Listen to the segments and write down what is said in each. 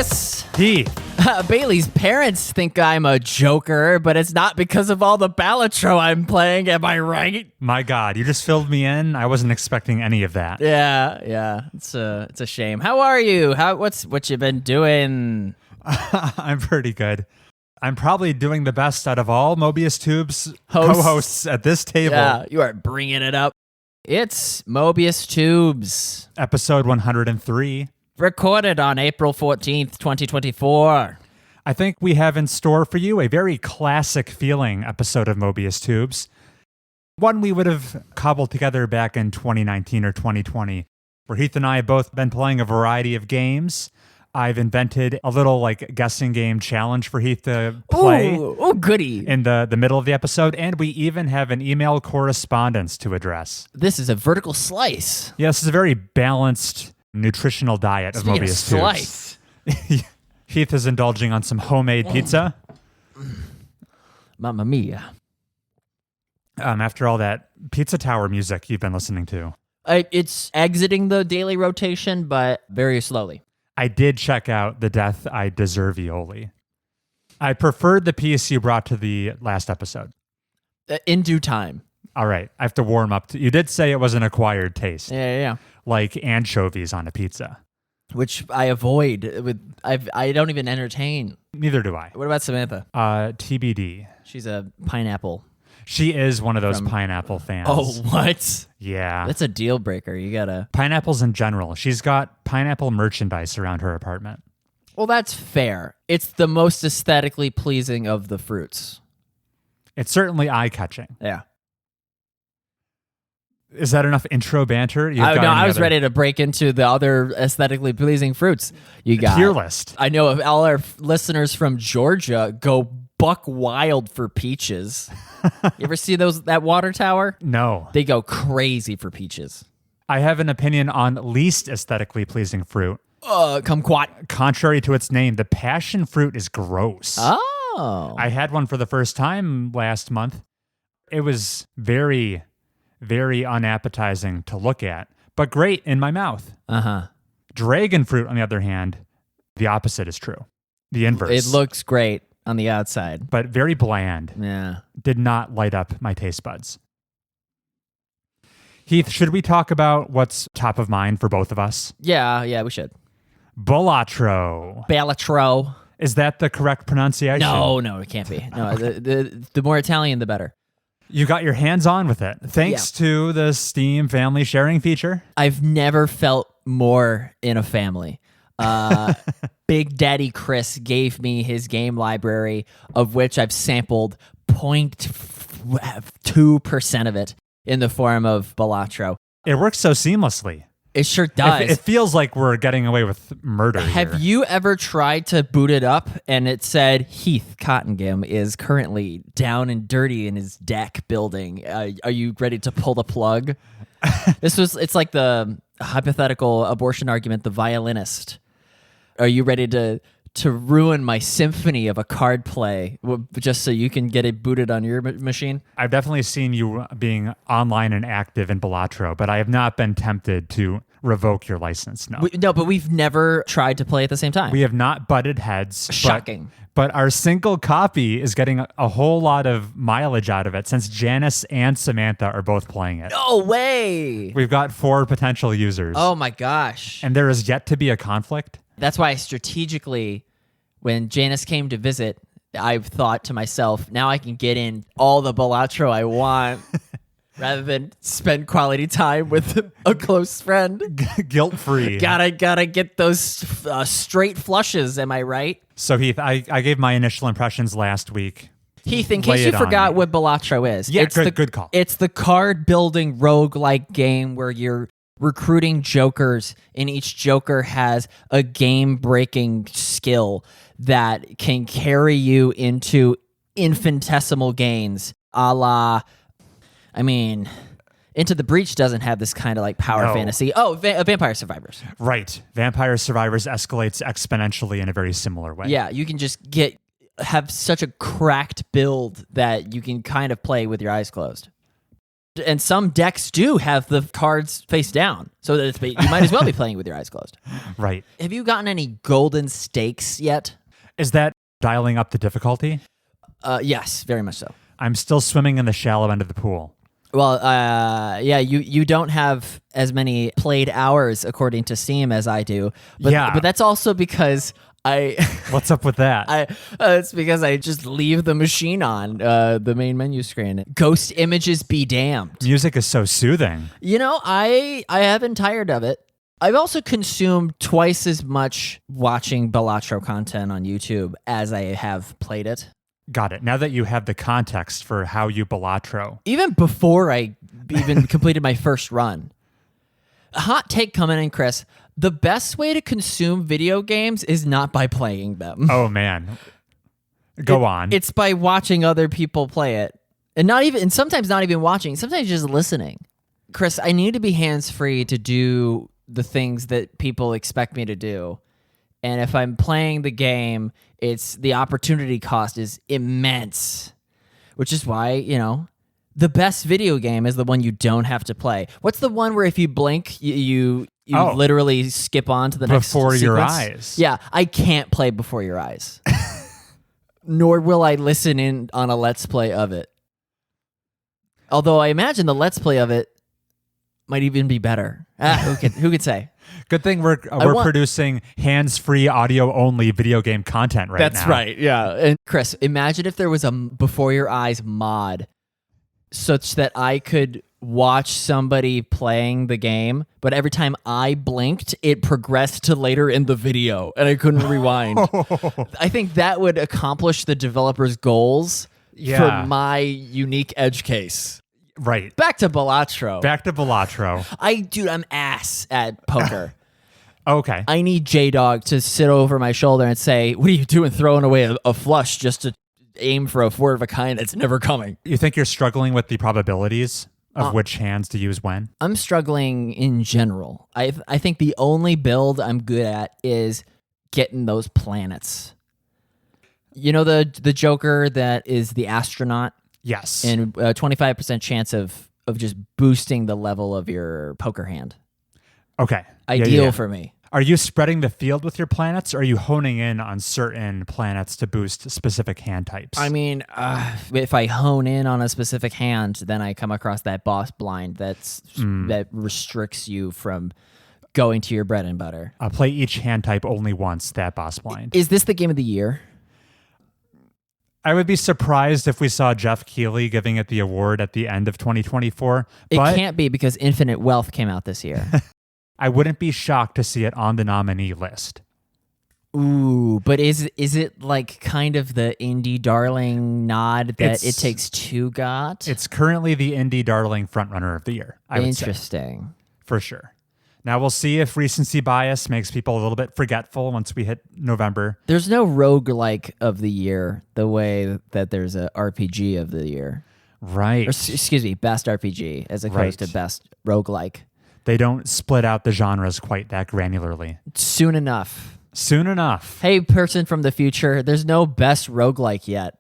Gris. Heath. Bailey's parents think I'm a joker, but it's not because of all the Balatro I'm playing. Am I right? My God, you just filled me in. I wasn't expecting any of that. Yeah. It's a shame. How are you? What you been doing? I'm pretty good. I'm probably doing the best out of all Mobius Tube's Hosts. co-hosts at this table. Yeah, you are bringing it up. It's Mobius Tubes, Episode 103. recorded on April 14th, 2024. I think we have in store for you a very classic feeling episode of Mobius Tubes. One we would have cobbled together back in 2019 or 2020, where Heath and I have both been playing a variety of games. I've invented a little guessing game challenge for Heath to play. Oh, goody. In the middle of the episode, and we even have an email correspondence to address. This is a vertical slice. Yeah, this is a very balanced nutritional diet of Speaking Mobius of slice. Tubes. Heath is indulging on some homemade pizza. Mamma mia. After all that Pizza Tower music you've been listening to. It's exiting the daily rotation, but very slowly. I did check out The Death I Deserve Ioli. I preferred the piece you brought to the last episode. In due time. All right. I have to warm up. You did say it was an acquired taste. Yeah. Like anchovies on a pizza. Which I avoid. I don't even entertain. Neither do I. What about Samantha? TBD. She's a pineapple. She is one of those pineapple fans. Oh, what? Yeah. That's a deal breaker. You gotta... Pineapples in general. She's got pineapple merchandise around her apartment. Well, that's fair. It's the most aesthetically pleasing of the fruits. It's certainly eye-catching. Yeah. Is that enough intro banter? I was ready to break into the other aesthetically pleasing fruits you got. Tier list. I know all our listeners from Georgia go buck wild for peaches. You ever see that water tower? No. They go crazy for peaches. I have an opinion on least aesthetically pleasing fruit. Kumquat. Contrary to its name, the passion fruit is gross. Oh. I had one for the first time last month. It was very, very unappetizing to look at, but great in my mouth. Uh-huh. Dragon fruit, on the other hand, the opposite is true. The inverse. It looks great on the outside, but very bland. Yeah. Did not light up my taste buds. Heath, should we talk about what's top of mind for both of us? Yeah, we should. Balatro. Balatro. Is that the correct pronunciation? No, it can't be. No, the more Italian, the better. You got your hands on with it. Thanks to the Steam family sharing feature. I've never felt more in a family. Big Daddy Chris gave me his game library, of which I've sampled 0.2% of it in the form of Balatro. It works so seamlessly. It sure does. It feels like we're getting away with murder Have you ever tried to boot it up and it said Heath Cottingham is currently down and dirty in his deck building? Are you ready to pull the plug? It's like the hypothetical abortion argument, the violinist. Are you ready to ruin my symphony of a card play just so you can get it booted on your machine? I've definitely seen you being online and active in Balatro, but I have not been tempted to revoke your license, no. But we've never tried to play at the same time. We have not butted heads. Shocking. But our single copy is getting a whole lot of mileage out of it since Janice and Samantha are both playing it. No way! We've got 4 potential users. Oh my gosh. And there is yet to be a conflict. That's why strategically, when Janice came to visit, I've thought to myself, now I can get in all the Balatro I want rather than spend quality time with a close friend. Guilt-free. Gotta get those straight flushes, am I right? So Heath, I gave my initial impressions last week. Heath, in case you forgot what Balatro is. Yeah, good call. It's the card-building roguelike game where you're recruiting jokers, and each joker has a game-breaking skill that can carry you into infinitesimal gains, a la, Into the Breach doesn't have this kind of power fantasy. Oh, Vampire Survivors. Right. Vampire Survivors escalates exponentially in a very similar way. Yeah, you can just have such a cracked build that you can kind of play with your eyes closed. And some decks do have the cards face down, so that you might as well be playing with your eyes closed. Right. Have you gotten any golden stakes yet? Is that dialing up the difficulty? Yes, very much so. I'm still swimming in the shallow end of the pool. Well, yeah, you don't have as many played hours according to Steam as I do. But, Yeah. but that's also because What's up with that? it's because I just leave the machine on the main menu screen. Ghost images be damned. Music is so soothing. You know, I have been tired of it. I've also consumed twice as much watching Balatro content on YouTube as I have played it. Got it. Now that you have the context for how you Balatro. Even before I even completed my first run. A hot take coming in, Chris. The best way to consume video games is not by playing them. Oh, man. Go on. It's by watching other people play it. And sometimes not even watching, sometimes just listening. Chris, I need to be hands-free to do the things that people expect me to do. And if I'm playing the game, the opportunity cost is immense. Which is why, the best video game is the one you don't have to play. What's the one where if you blink, you literally skip on to the next Before sequence? your eyes. Yeah, I can't play Before Your Eyes. Nor will I listen in on a Let's Play of it. Although I imagine the Let's Play of it might even be better. Who could say? Good thing we're producing hands-free, audio-only video game content right now. That's right, yeah. And Chris, imagine if there was a Before Your Eyes mod such that I could watch somebody playing the game, but every time I blinked, it progressed to later in the video, and I couldn't rewind. I think that would accomplish the developer's goals for my unique edge case. Right. Back to Balatro. I'm ass at poker. Okay. I need J-Dog to sit over my shoulder and say, what are you doing throwing away a flush just to aim for a four of a kind that's never coming? You think you're struggling with the probabilities of which hands to use when? I'm struggling in general. I think the only build I'm good at is getting those planets. You know the Joker that is the astronaut? Yes. And a 25% chance of just boosting the level of your poker hand. Okay. Ideal for me. Are you spreading the field with your planets, or are you honing in on certain planets to boost specific hand types? I mean, if I hone in on a specific hand, then I come across that boss blind that restricts you from going to your bread and butter. Play each hand type only once, that boss blind. Is this the game of the year? I would be surprised if we saw Jeff Keighley giving it the award at the end of 2024. It can't be because Infinite Wealth came out this year. I wouldn't be shocked to see it on the nominee list. Ooh, but is it like kind of the indie darling nod that It Takes Two got? It's currently the indie darling frontrunner of the year, I would say. Interesting. For sure. Now we'll see if recency bias makes people a little bit forgetful once we hit November. There's no roguelike of the year the way that there's a RPG of the year. Right. Or, excuse me, best RPG as opposed to best roguelike. They don't split out the genres quite that granularly. Soon enough. Hey, person from the future, there's no best roguelike yet.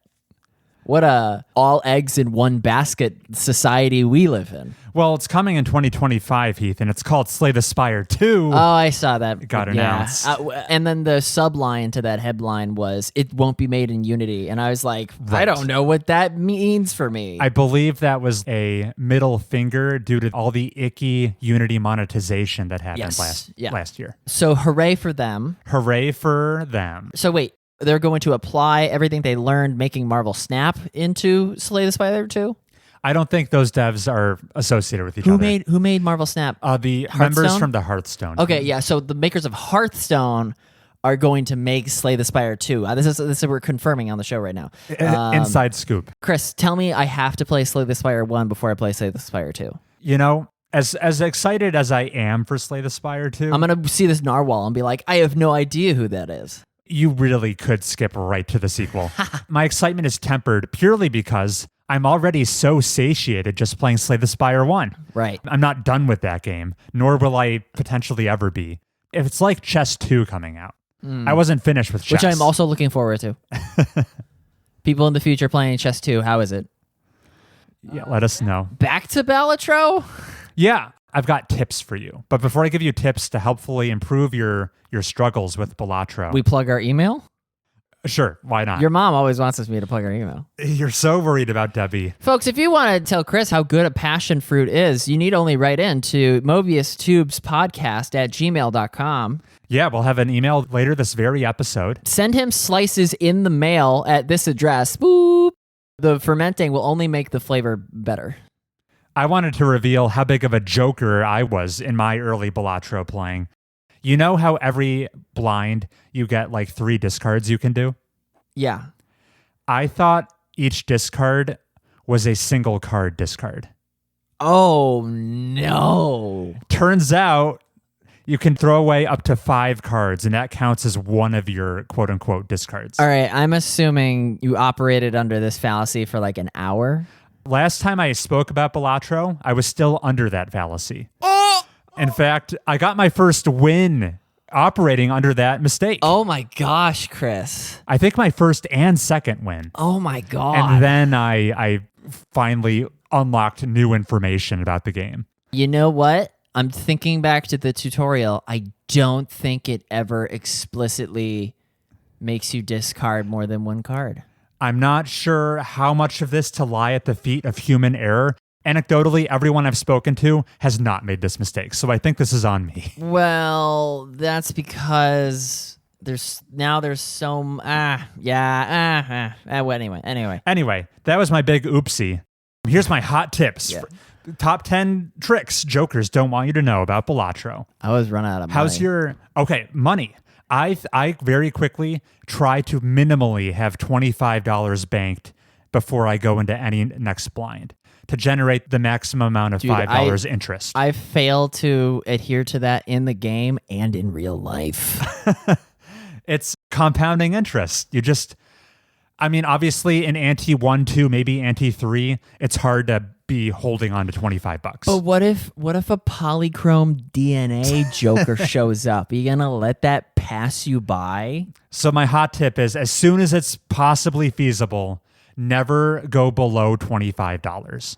What a all eggs in one basket society we live in. Well, it's coming in 2025, Heath, and it's called Slay the Spire 2. Oh, I saw that. It got announced. And then the subline to that headline was, it won't be made in Unity. And I was like, right. I don't know what that means for me. I believe that was a middle finger due to all the icky Unity monetization that happened last year. So hooray for them. Hooray for them. So wait, they're going to apply everything they learned making Marvel Snap into Slay the Spire 2? I don't think those devs are associated with each other. Who made Marvel Snap? The members from the Hearthstone. Okay, yeah. So the makers of Hearthstone are going to make Slay the Spire 2. This is we're confirming on the show right now. Inside scoop. Chris, tell me I have to play Slay the Spire 1 before I play Slay the Spire 2. You know, as excited as I am for Slay the Spire 2, I'm going to see this narwhal and be like, I have no idea who that is. You really could skip right to the sequel. My excitement is tempered purely because I'm already so satiated just playing Slay the Spire 1. Right. I'm not done with that game, nor will I potentially ever be. If it's like Chess 2 coming out. I wasn't finished with Chess. Which I'm also looking forward to. People in the future playing Chess 2, how is it? Yeah, let us know. Back to Balatro? Yeah, I've got tips for you. But before I give you tips to helpfully improve your struggles with Balatro. We plug our email? Sure, why not? Your mom always wants me to plug our email. You're so worried about Debbie. Folks, if you want to tell Chris how good a passion fruit is, you need only write in to mobiustubespodcast@gmail.com. Yeah, we'll have an email later this very episode. Send him slices in the mail at this address. Boop. The fermenting will only make the flavor better. I wanted to reveal how big of a joker I was in my early Balatro playing. You know how every blind you get like 3 discards you can do? Yeah. I thought each discard was a single card discard. Oh, no. Turns out you can throw away up to 5 cards, and that counts as one of your quote-unquote discards. All right, I'm assuming you operated under this fallacy for like an hour. Last time I spoke about Balatro, I was still under that fallacy. Oh! In fact, I got my first win operating under that mistake. Oh my gosh, Chris. I think my first and second win. Oh my God. And then I finally unlocked new information about the game. You know what? I'm thinking back to the tutorial. I don't think it ever explicitly makes you discard more than 1 card. I'm not sure how much of this to lie at the feet of human error. Anecdotally, everyone I've spoken to has not made this mistake, so I think this is on me. Well, that's because there's so anyway. That was my big oopsie. Here's my hot tips. Yeah. Top 10 tricks jokers don't want you to know about Balatro. I always run out of money. How's your money? I very quickly try to minimally have $25 banked before I go into any next blind to generate the maximum amount of $5 interest. I fail to adhere to that in the game and in real life. It's compounding interest. Obviously in ante 1, 2, maybe ante 3, it's hard to be holding on to $25. But what if a polychrome DNA joker shows up? Are you gonna let that pass you by? So my hot tip is, as soon as it's possibly feasible, never go below $25.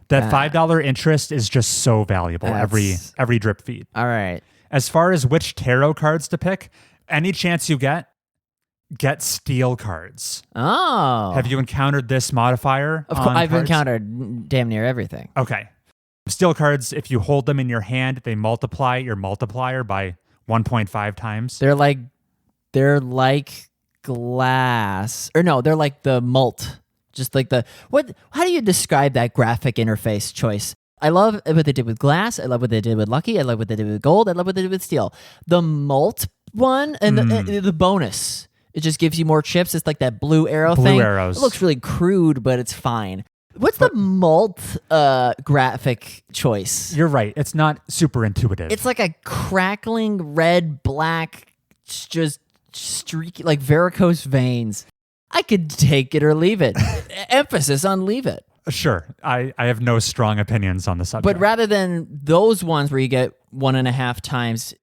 That $5 interest is just so valuable every drip feed. All right. As far as which tarot cards to pick, any chance you get steel cards. Oh. Have you encountered this modifier? Of course, I've encountered damn near everything. Okay. Steel cards, if you hold them in your hand, they multiply your multiplier by 1.5 times. They're like glass. Or no, they're like the mult. Just like how do you describe that graphic interface choice? I love what they did with glass. I love what they did with lucky. I love what they did with gold. I love what they did with steel. The mult one and the bonus. It just gives you more chips. It's like that blue arrow thing. Blue arrows. It looks really crude, but it's fine. What's the mult graphic choice? You're right. It's not super intuitive. It's like a crackling red, black, just streaky, like varicose veins. I could take it or leave it. Emphasis on leave it. Sure. I have no strong opinions on the subject. But rather than those ones where you get 1.5 times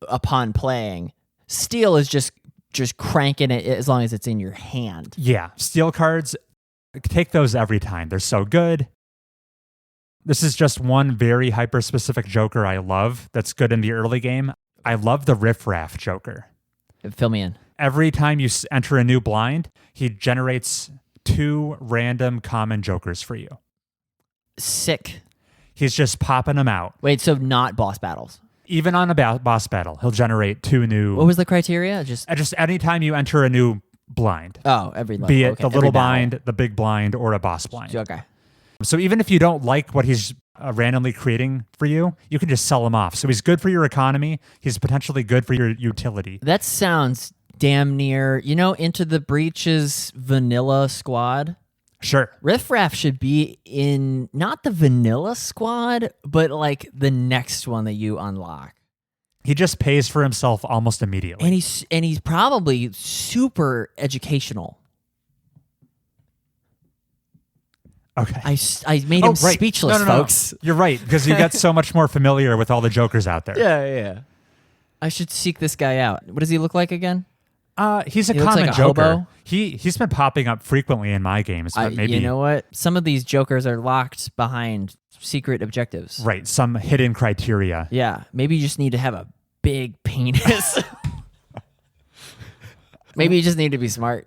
upon playing, steel is just cranking it as long as it's in your hand. Yeah. Steel cards, take those every time. They're so good. This is just one very hyper-specific joker I love that's good in the early game. I love the riffraff joker. Fill me in. Every time you enter a new blind, he generates 2 random common jokers for you. Sick. He's just popping them out. Wait, so not boss battles? Even on a boss battle, he'll generate 2 new... What was the criteria? Just anytime you enter a new blind. Oh, every level. Be it okay. the little blind, the big blind, or a boss blind. Okay. So even if you don't like what he's randomly creating for you, you can just sell him off. So he's good for your economy. He's potentially good for your utility. That sounds damn near, Into the Breach's vanilla squad. Sure. Riffraff should be in not the vanilla squad, but like the next one that you unlock. He just pays for himself almost immediately. And he's probably super educational. Okay. I made him speechless, no. folks. You're right, because you get so much more familiar with all the jokers out there. Yeah. I should seek this guy out. What does he look like again? He's a He looks common like a Joker. hobo. He's been popping up frequently in my games, but maybe You know what? Some of these Jokers are locked behind secret objectives. right, some hidden criteria. Yeah, maybe you just need to have a big penis. Maybe you just need to be smart.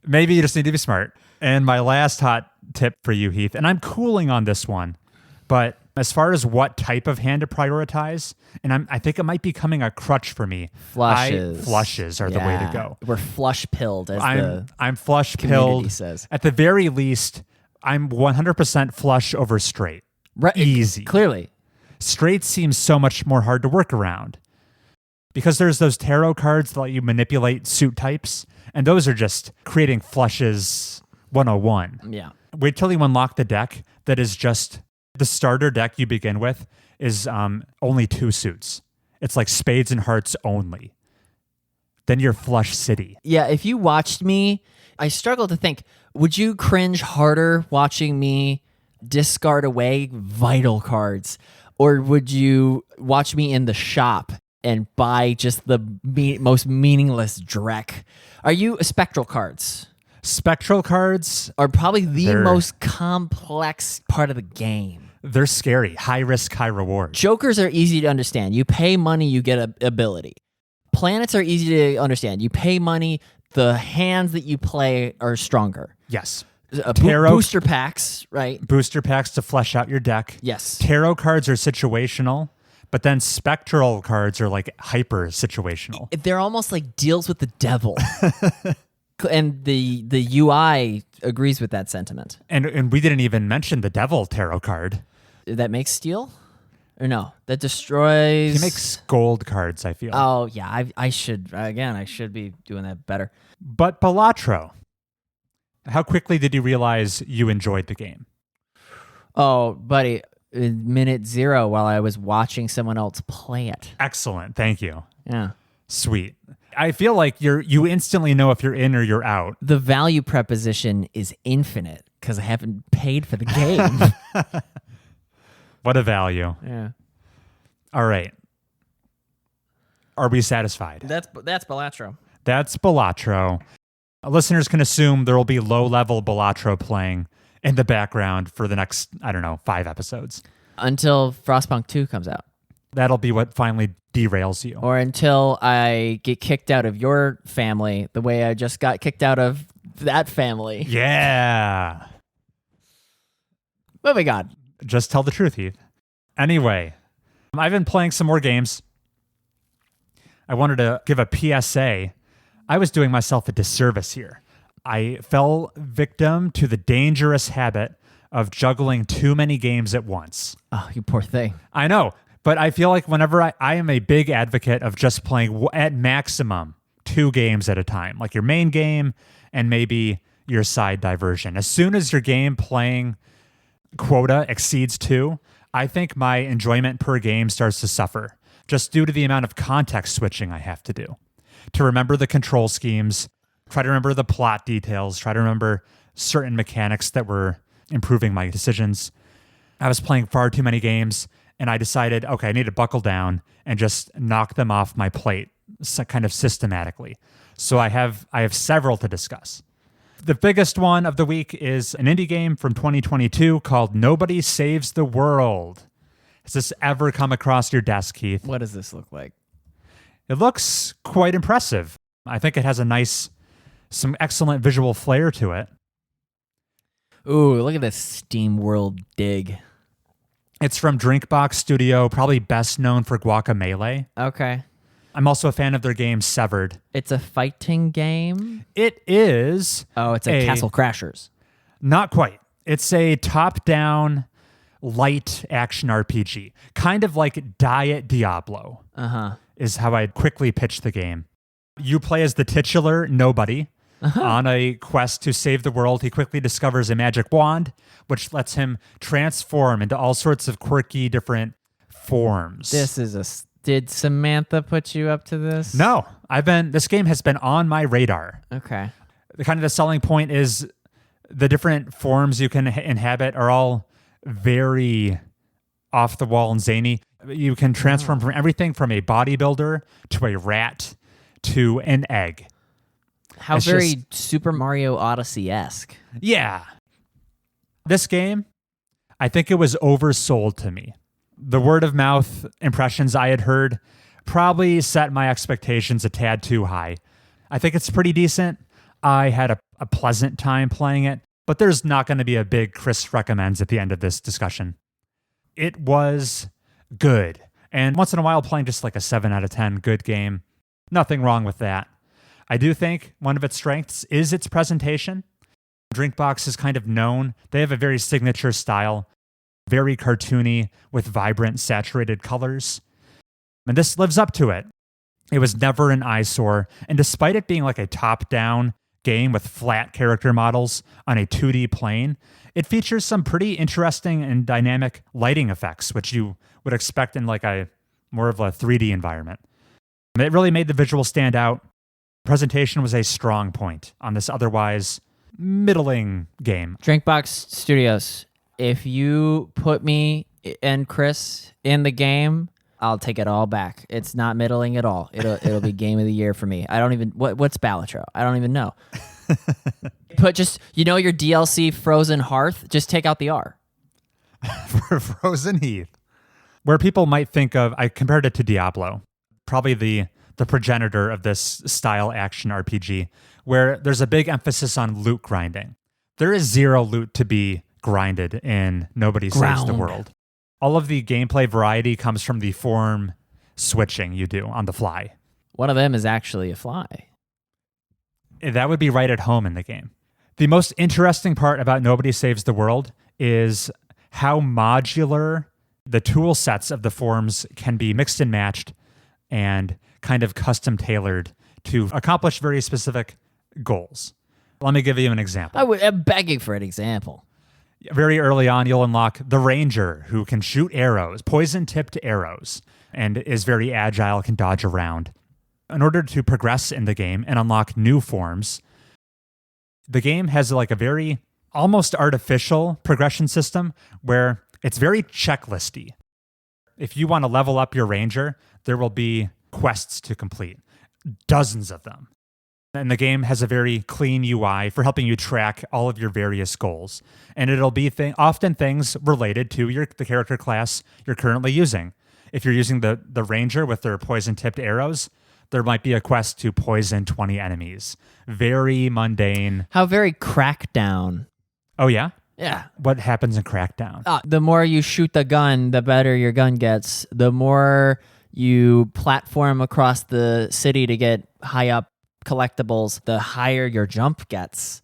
Maybe you just need to be smart. And my last hot tip for you, Heath, and I'm cooling on this one, but as far as what type of hand to prioritize, and I think it might be becoming a crutch for me. Flushes. Flushes are the way to go. We're flush pilled, as I'm flush community pilled. says. At the very least, I'm 100% flush over straight. Right, Easy. Clearly. Straight seems so much more hard to work around because there's those tarot cards that let you manipulate suit types, and those are just creating flushes 101. Yeah. Wait till you unlock the deck that is just the starter deck you begin with is only 2 suits. It's like spades and hearts only. Then you're flush city. Yeah, if you watched me, I struggle to think, would you cringe harder watching me discard away vital cards? Or would you watch me in the shop and buy just the most meaningless dreck? Are you spectral cards? Spectral cards Are probably the most complex part of the game. They're scary. High risk, high reward. Jokers are easy to understand. You pay money, you get a ability. Planets are easy to understand. You pay money, the hands that you play are stronger. Yes. Tarot booster packs, right? Booster packs to flesh out your deck. Yes. Tarot cards are situational, but then spectral cards are like hyper situational. They're almost like deals with the devil. And the UI agrees with that sentiment. And we didn't even mention the devil tarot card. That makes steel? Or no? That destroys... He makes gold cards, I feel. Oh, yeah. I should be doing that better. But Balatro, how quickly did you realize you enjoyed the game? Oh, buddy, in minute 0 while I was watching someone else play it. Excellent. Thank you. Yeah. Sweet. I feel like you instantly know if you're in or you're out. The value preposition is infinite because I haven't paid for the game. What a value. Yeah. All right. Are we satisfied? That's Balatro. That's Balatro. Listeners can assume there will be low-level Balatro playing in the background for the next, 5 episodes. Until Frostpunk 2 comes out. That'll be what finally derails you. Or until I get kicked out of your family the way I just got kicked out of that family. Yeah. Moving on. Just tell the truth, Heath. Anyway, I've been playing some more games. I wanted to give a PSA. I was doing myself a disservice here. I fell victim to the dangerous habit of juggling too many games at once. Oh, you poor thing. I know, but I feel like whenever I am a big advocate of just playing at maximum 2 games at a time, like your main game and maybe your side diversion. As soon as your game playing quota exceeds 2, I think my enjoyment per game starts to suffer, just due to the amount of context switching I have to do. To remember the control schemes, try to remember the plot details, try to remember certain mechanics that were improving my decisions. I was playing far too many games, and I decided, okay, I need to buckle down and just knock them off my plate kind of systematically. So I have several to discuss. The biggest one of the week is an indie game from 2022 called Nobody Saves the World. Has this ever come across your desk, Heath? What does this look like? It looks quite impressive. I think it has some excellent visual flair to it. Ooh, look at this Steam World dig. It's from Drinkbox Studio, probably best known for Guacamelee. Okay. I'm also a fan of their game Severed. It's a fighting game? It is. Oh, it's a Castle Crashers. Not quite. It's a top-down, light action RPG. Kind of like Diet Diablo. Uh-huh. Is how I'd quickly pitch the game. You play as the titular Nobody. On a quest to save the world. He quickly discovers a magic wand, which lets him transform into all sorts of quirky different forms. Did Samantha put you up to this? No, this game has been on my radar. Okay. The selling point is the different forms you can inhabit are all very off the wall and zany. You can transform from everything from a bodybuilder to a rat to an egg. How It's very just- Super Mario Odyssey-esque. Yeah. This game, I think it was oversold to me. The word of mouth impressions I had heard probably set my expectations a tad too high. I think it's pretty decent. I had a pleasant time playing it, but there's not going to be a big Chris recommends at the end of this discussion. It was good. And once in a while, playing just like a 7 out of 10 good game. Nothing wrong with that. I do think one of its strengths is its presentation. Drinkbox is kind of known. They have a very signature style, very cartoony with vibrant, saturated colors. And this lives up to it. It was never an eyesore. And despite it being like a top-down game with flat character models on a 2D plane, it features some pretty interesting and dynamic lighting effects, which you would expect in like a more of a 3D environment. It really made the visual stand out. Presentation was a strong point on this otherwise middling game. Drinkbox Studios, if you put me and Chris in the game, I'll take it all back. It's not middling at all. It'll be game of the year for me. I don't even what's Balatro? I don't even know. Put just your DLC Frozen Hearth, just take out the R. For Frozen Heath. Where people might think of, I compared it to Diablo, probably the progenitor of this style action RPG, where there's a big emphasis on loot grinding. There is zero loot to be grinded in Nobody Saves the World. All of the gameplay variety comes from the form switching you do on the fly. One of them is actually a fly. That would be right at home in the game. The most interesting part about Nobody Saves the World is how modular the tool sets of the forms can be mixed and matched and kind of custom tailored to accomplish very specific goals. Let me give you an example. I'm begging for an example. Very early on, you'll unlock the Ranger, who can shoot arrows, poison-tipped arrows, and is very agile, can dodge around. In order to progress in the game and unlock new forms, the game has like a very almost artificial progression system where it's very checklisty. If you want to level up your Ranger, there will be quests to complete, dozens of them. And the game has a very clean UI for helping you track all of your various goals. And it'll be often things related to the character class you're currently using. If you're using the Ranger with their poison-tipped arrows, there might be a quest to poison 20 enemies. Very mundane. How very Crackdown. Oh, yeah? Yeah. What happens in Crackdown? The more you shoot the gun, the better your gun gets. The more you platform across the city to get high up collectibles, the higher your jump gets.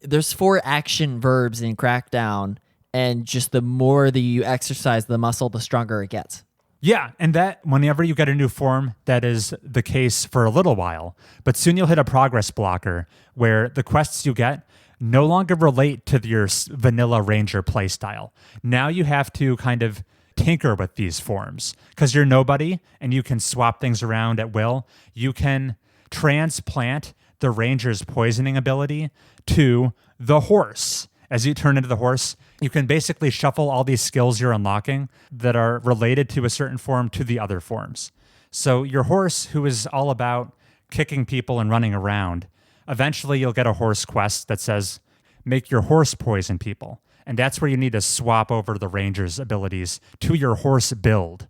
There's 4 action verbs in Crackdown, and just the more that you exercise the muscle, the stronger it gets. Yeah, and that whenever you get a new form, that is the case for a little while. But soon you'll hit a progress blocker where the quests you get no longer relate to your vanilla Ranger playstyle. Now you have to kind of tinker with these forms because you're nobody and you can swap things around at will. You can transplant the Ranger's poisoning ability to the horse. As you turn into the horse, you can basically shuffle all these skills you're unlocking that are related to a certain form to the other forms. So your horse, who is all about kicking people and running around, eventually you'll get a horse quest that says, make your horse poison people. And that's where you need to swap over the Ranger's abilities to your horse build.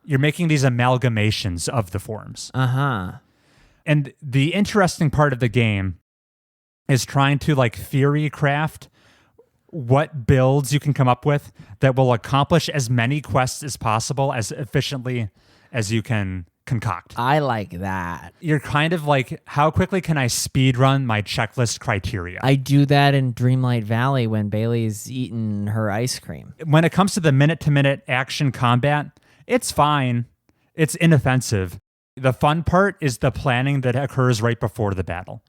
You're making these amalgamations of the forms. Uh-huh. And the interesting part of the game is trying to like theory craft what builds you can come up with that will accomplish as many quests as possible as efficiently as you can concoct. I like that. You're kind of like, how quickly can I speed run my checklist criteria? I do that in Dreamlight Valley when Bailey's eating her ice cream. When it comes to the minute-to-minute action combat, it's fine. It's inoffensive. The fun part is the planning that occurs right before the battle,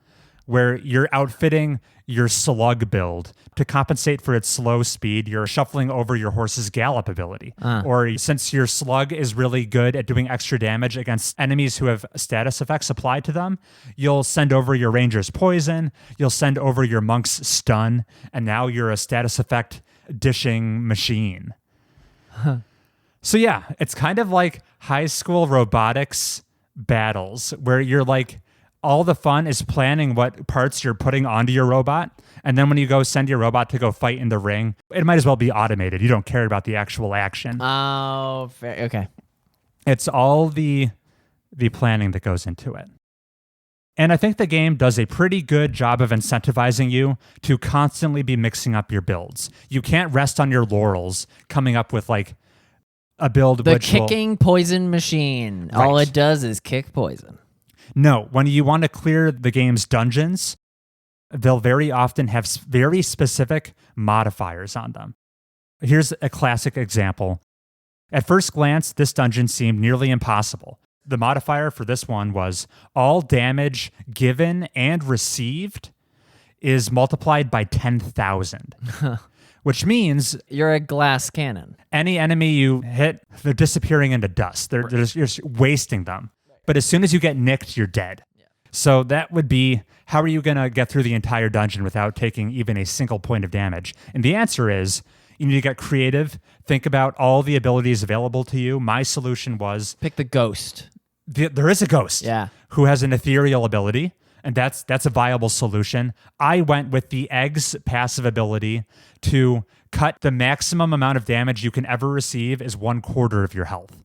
where you're outfitting your slug build to compensate for its slow speed. You're shuffling over your horse's gallop ability. Or since your slug is really good at doing extra damage against enemies who have status effects applied to them, you'll send over your ranger's poison, you'll send over your monk's stun, and now you're a status effect dishing machine. So yeah, it's kind of like high school robotics battles where you're like All the fun is planning what parts you're putting onto your robot. And then when you go send your robot to go fight in the ring, it might as well be automated. You don't care about the actual action. Oh, fair. Okay. It's all the planning that goes into it. And I think the game does a pretty good job of incentivizing you to constantly be mixing up your builds. You can't rest on your laurels coming up with like a build The which kicking poison machine. Right. All it does is kick poison. No, when you want to clear the game's dungeons, they'll very often have very specific modifiers on them. Here's a classic example. At first glance, this dungeon seemed nearly impossible. The modifier for this one was all damage given and received is multiplied by 10,000, which means You're a glass cannon. any enemy you hit, they're disappearing into dust. You're just wasting them. But as soon as you get nicked, you're dead. So that would be, how are you going to get through the entire dungeon without taking even a single point of damage? And the answer is, you need to get creative, think about all the abilities available to you. My solution was... Pick the ghost. There is a ghost who has an ethereal ability, and that's a viable solution. I went with the egg's passive ability to cut the maximum amount of damage you can ever receive is 1/4 of your health.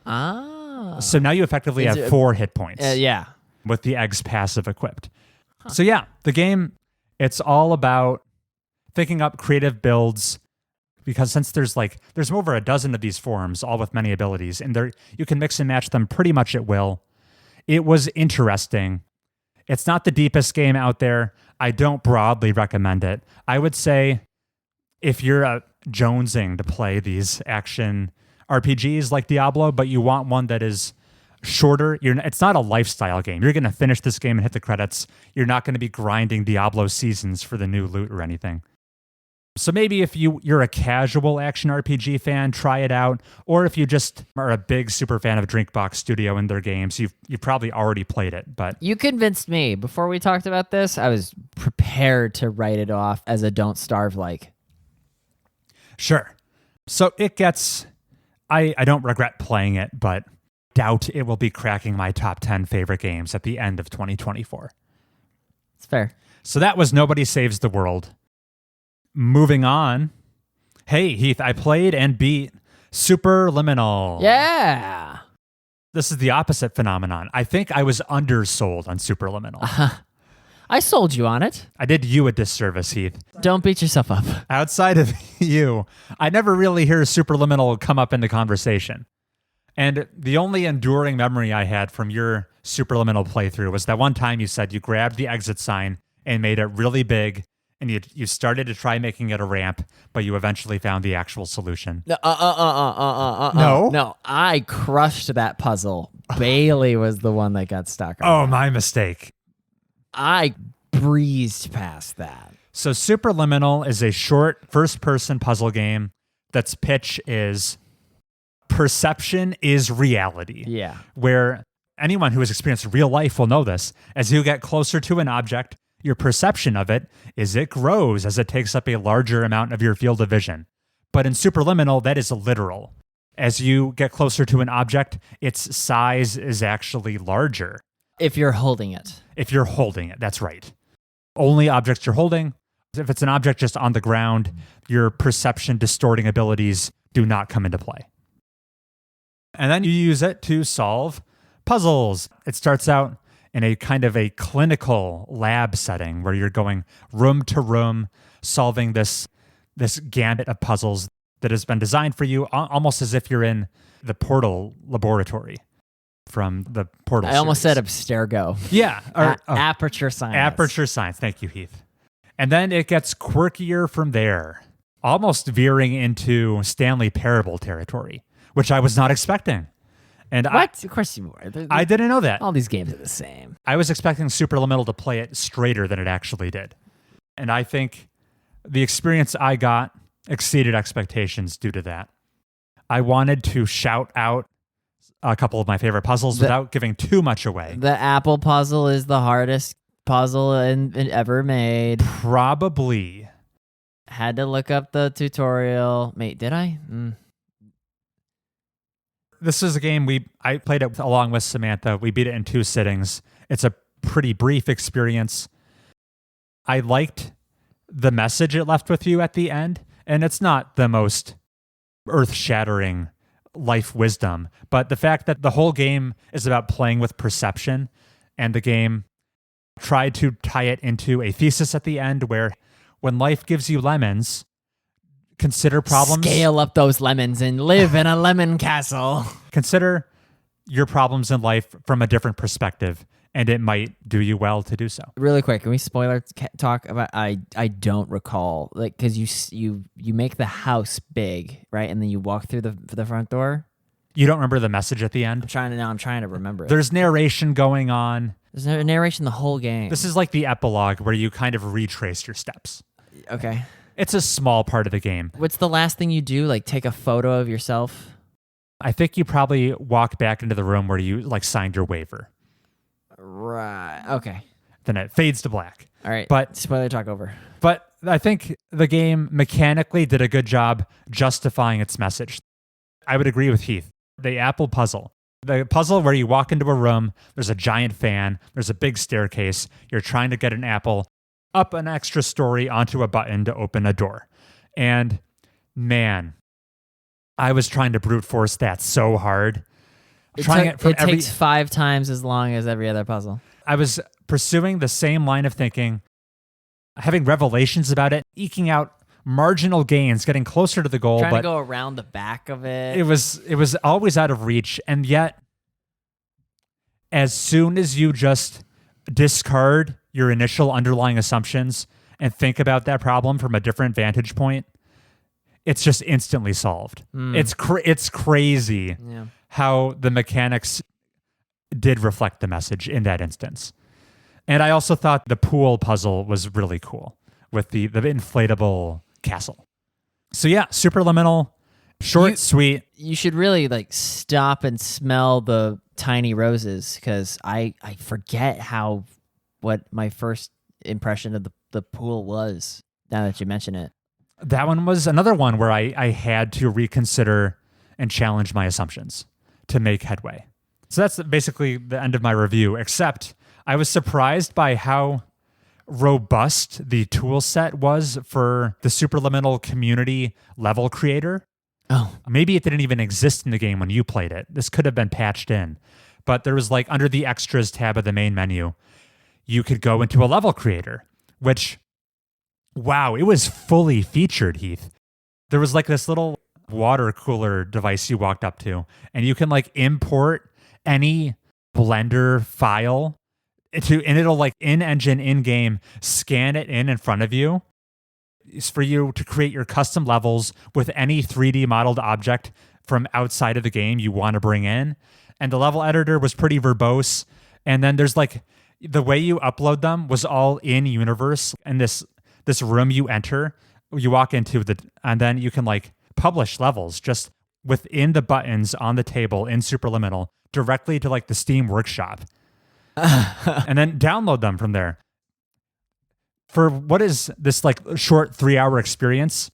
Ah. So now you effectively have 4 hit points. Yeah. With the egg's passive equipped. So yeah, the game, it's all about thinking up creative builds, because since there's over a dozen of these forms, all with many abilities, and you can mix and match them pretty much at will. It was interesting. It's not the deepest game out there. I don't broadly recommend it. I would say if you're jonesing to play these action RPGs like Diablo, but you want one that is shorter, it's not a lifestyle game. You're going to finish this game and hit the credits. You're not going to be grinding Diablo seasons for the new loot or anything. So maybe if you're a casual action RPG fan, try it out. Or if you just are a big super fan of Drinkbox Studio and their games, you've probably already played it. But You convinced me. Before we talked about this, I was prepared to write it off as a don't starve like. Sure. So it gets... I don't regret playing it, but doubt it will be cracking my top 10 favorite games at the end of 2024. It's fair. So that was Nobody Saves the World. Moving on. Hey, Heath, I played and beat Superliminal. Yeah. This is the opposite phenomenon. I think I was undersold on Superliminal. I sold you on it. I did you a disservice, Heath. Don't beat yourself up. Outside of you, I never really hear Superliminal come up into conversation. And the only enduring memory I had from your Superliminal playthrough was that one time you said you grabbed the exit sign and made it really big, and you started to try making it a ramp, but you eventually found the actual solution. No. No? I crushed that puzzle. Bailey was the one that got stuck on Oh, that. my mistake. I breezed past that. So Superliminal is a short first-person puzzle game that's pitch is perception is reality. Yeah. Where anyone who has experienced real life will know this. As you get closer to an object, your perception of it is it grows as it takes up a larger amount of your field of vision. But in Superliminal, that is literal. As you get closer to an object, its size is actually larger. If you're holding it. If you're holding it, that's right. Only objects you're holding. If it's an object just on the ground, your perception distorting abilities do not come into play. And then you use it to solve puzzles. It starts out in a kind of a clinical lab setting where you're going room to room, solving this gamut of puzzles that has been designed for you, almost as if you're in the Portal laboratory from the Portal I almost said series. Abstergo. Yeah. Aperture science. Aperture science. Thank you, Heath. And then it gets quirkier from there, almost veering into Stanley Parable territory, which I was not expecting. And What? Of course you were. I didn't know that. All these games are the same. I was expecting Superliminal to play it straighter than it actually did. And I think the experience I got exceeded expectations due to that. I wanted to shout out a couple of my favorite puzzles without giving too much away. The apple puzzle is the hardest puzzle ever made. Probably. Had to look up the tutorial. Mate, did I? This is a game I played it along with Samantha. We beat it in 2 sittings. It's a pretty brief experience. I liked the message it left with you at the end, and it's not the most earth-shattering life wisdom, but the fact that the whole game is about playing with perception, and the game tried to tie it into a thesis at the end where when life gives you lemons, consider problems. Scale up those lemons and live in a lemon castle. Consider your problems in life from a different perspective, and it might do you well to do so. Really quick, can we spoiler talk about? I don't recall, like, because you make the house big, right, and then you walk through the front door. You don't remember the message at the end? I'm trying to remember it. There's narration going on. There's narration the whole game. This is like the epilogue where you kind of retrace your steps. Okay. It's a small part of the game. What's the last thing you do? Like take a photo of yourself? I think you probably walk back into the room where you like signed your waiver. Right. Okay. Then it fades to black. All right. But spoiler talk over. But I think the game mechanically did a good job justifying its message. I would agree with Heath. The apple puzzle. The puzzle where you walk into a room, there's a giant fan, there's a big staircase, you're trying to get an apple up an extra story onto a button to open a door. And man, I was trying to brute force that so hard. It takes 5 times as long as every other puzzle. I was pursuing the same line of thinking, having revelations about it, eking out marginal gains, getting closer to the goal. Trying but to go around the back of it. It was always out of reach. And yet, as soon as you just discard your initial underlying assumptions and think about that problem from a different vantage point, it's just instantly solved. It's crazy how the mechanics did reflect the message in that instance. And I also thought the pool puzzle was really cool with the inflatable castle. So yeah, Superliminal, short, sweet. You should really like stop and smell the tiny roses, because I forget what my first impression of the pool was, now that you mention it. That one was another one where I had to reconsider and challenge my assumptions to make headway. So that's basically the end of my review, except I was surprised by how robust the tool set was for the Superliminal community level creator. Oh. Maybe it didn't even exist in the game when you played it. This could have been patched in. But there was like under the extras tab of the main menu, you could go into a level creator, which, wow, it was fully featured, Heath. There was like this little water cooler device you walked up to, and you can like import any Blender file and it'll like in-engine, in-game, scan it in front of you. It's for you to create your custom levels with any 3D modeled object from outside of the game you want to bring in. And the level editor was pretty verbose. And then there's like, the way you upload them was all in universe. And this room you enter, you walk into and then you can like publish levels just within the buttons on the table in Superliminal directly to like the Steam Workshop. And then download them from there. For what is this like short 3-hour experience,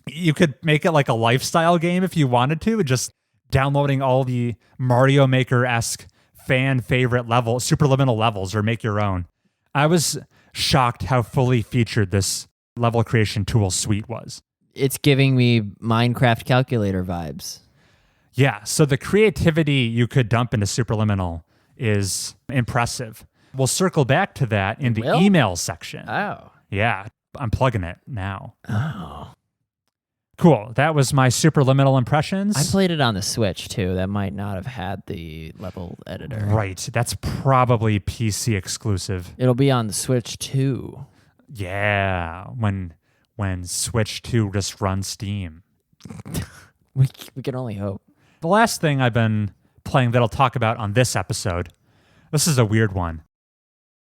you could make it like a lifestyle game if you wanted to, just downloading all the Mario Maker-esque fan favorite Superliminal levels, or make your own. I was shocked how fully featured this level creation tool suite was. It's giving me Minecraft calculator vibes. Yeah, so the creativity you could dump into Superliminal is impressive. We'll circle back to that in the email section. Oh. Yeah, I'm plugging it now. Oh. Cool. That was my Superliminal impressions. I played it on the Switch, too. That might not have had the level editor. Right. That's probably PC exclusive. It'll be on the Switch, too. Yeah. When Switch 2 just runs Steam. We can only hope. The last thing I've been playing that I'll talk about on this episode, this is a weird one.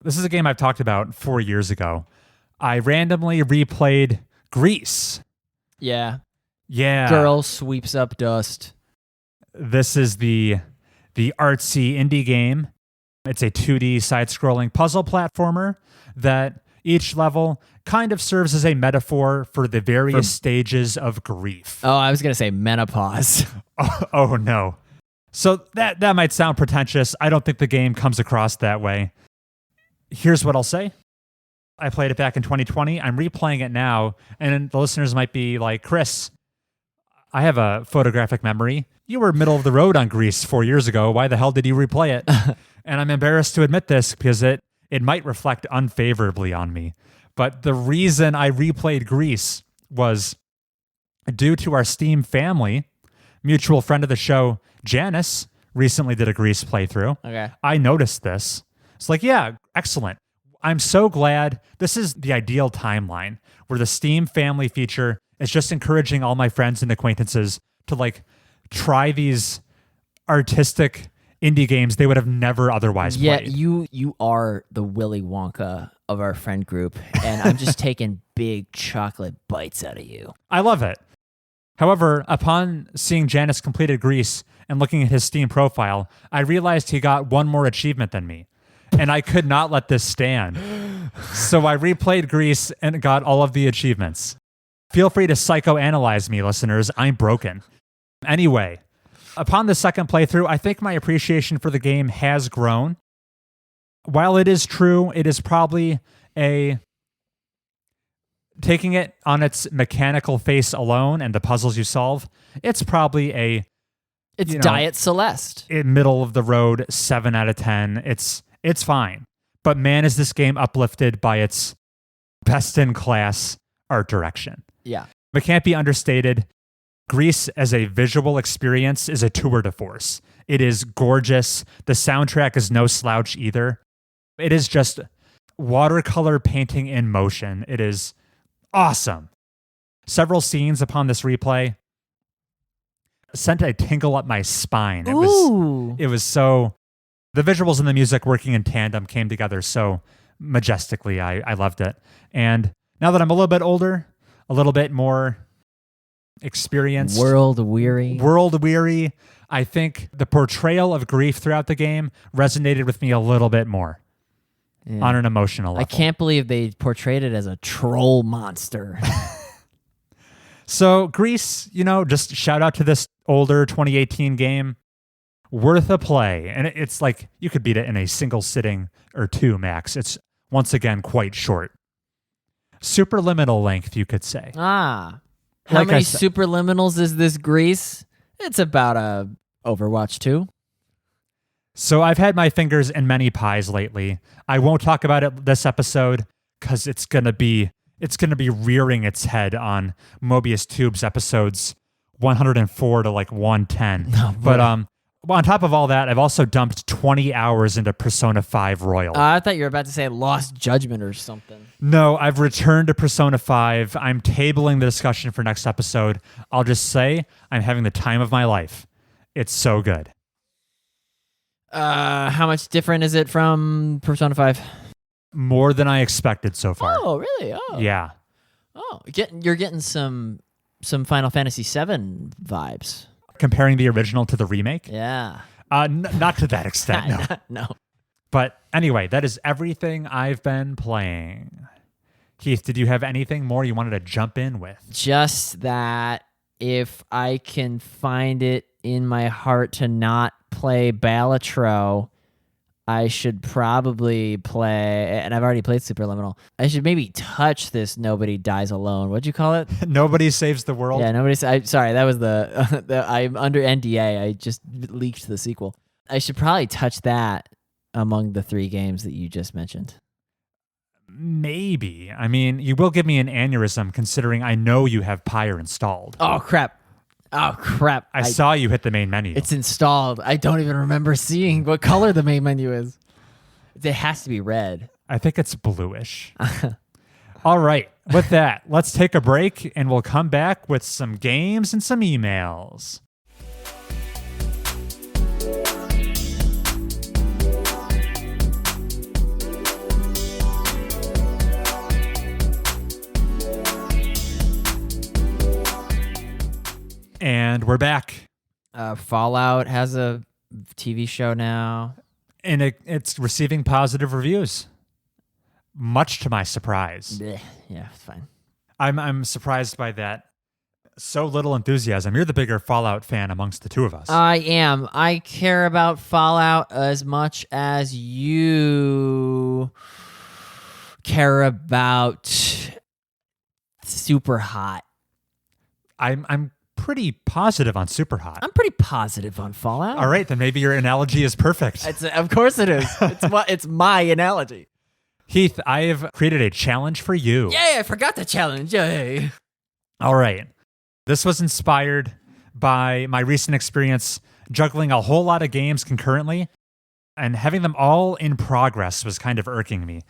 This is a game I've talked about 4 years ago. I randomly replayed Gris. Yeah. Yeah. Girl sweeps up dust. This is the artsy indie game. It's a 2D side-scrolling puzzle platformer that each level kind of serves as a metaphor for the various stages of grief. Oh, I was going to say menopause. Oh, no. So that might sound pretentious. I don't think the game comes across that way. Here's what I'll say. I played it back in 2020. I'm replaying it now, and the listeners might be like, Chris, I have a photographic memory. You were middle of the road on Gris 4 years ago. Why the hell did you replay it? And I'm embarrassed to admit this because it might reflect unfavorably on me. But the reason I replayed Gris was due to our Steam family. Mutual friend of the show, Janice, recently did a Gris playthrough. Okay. I noticed this. It's like, yeah, excellent. I'm so glad. This is the ideal timeline where the Steam family feature is just encouraging all my friends and acquaintances to like try these artistic indie games they would have never otherwise played. Yeah, you are the Willy Wonka of our friend group, and I'm just taking big chocolate bites out of you. I love it. However, upon seeing Janice completed Gris and looking at his Steam profile, I realized he got one more achievement than me. And I could not let this stand. So I replayed Gris and got all of the achievements. Feel free to psychoanalyze me, listeners. I'm broken. Anyway, upon the second playthrough, I think my appreciation for the game has grown. While it is true, it is probably taking it on its mechanical face alone and the puzzles you solve, it's probably It's Diet Celeste. Middle of the road 7 out of 10. It's fine. But man, is this game uplifted by its best-in-class art direction. Yeah. It can't be understated. Gris as a visual experience is a tour de force. It is gorgeous. The soundtrack is no slouch either. It is just watercolor painting in motion. It is awesome. Several scenes upon this replay sent a tingle up my spine. It was so... The visuals and the music working in tandem came together so majestically. I loved it. And now that I'm a little bit older, a little bit more experienced, world weary, I think the portrayal of grief throughout the game resonated with me a little bit more on an emotional level. I can't believe they portrayed it as a troll monster. So Gris, just shout out to this older 2018 game. Worth a play. And it's like you could beat it in a single sitting or two max. It's once again quite short. Superliminal length, you could say. How many superliminals is this Gris? It's about a Overwatch 2. So I've had my fingers in many pies lately. I won't talk about it this episode because it's gonna be rearing its head on Mobius Tube's episodes 104 to like 110. Oh, but on top of all that, I've also dumped 20 hours into Persona 5 Royal. I thought you were about to say Lost Judgment or something. No, I've returned to Persona 5. I'm tabling the discussion for next episode. I'll just say I'm having the time of my life. It's so good. How much different is it from Persona 5? More than I expected so far. Oh, really? Oh. Yeah. Oh, you're getting some Final Fantasy VII vibes. Comparing the original to the remake? Yeah. Not to that extent, no. No. But anyway, that is everything I've been playing. Heath, did you have anything more you wanted to jump in with? Just that if I can find it in my heart to not play Balatro, I should probably play, and I've already played Superliminal, I should maybe touch this Nobody Dies Alone. What'd you call it? Nobody Saves the World? Yeah, sorry, that was I'm under NDA. I just leaked the sequel. I should probably touch that among the 3 games that you just mentioned. Maybe. I mean, you will give me an aneurysm considering I know you have Pyre installed. Oh, crap. I saw you hit the main menu. It's installed. I don't even remember seeing what color the main menu is. It has to be red. I think it's bluish. All right. With that, let's take a break and we'll come back with some games and some emails. And we're back. Fallout has a TV show now. And it's receiving positive reviews, much to my surprise. Yeah, it's fine. I'm surprised by that. So little enthusiasm. You're the bigger Fallout fan amongst the two of us. I am. I care about Fallout as much as you care about Super Hot. I'm pretty positive on Super Hot. I'm pretty positive on Fallout. All right, then maybe your analogy is perfect. Of course it is. It's my analogy. Heath, I have created a challenge for you. Yay, I forgot the challenge. Yay. All right. This was inspired by my recent experience juggling a whole lot of games concurrently, and having them all in progress was kind of irking me.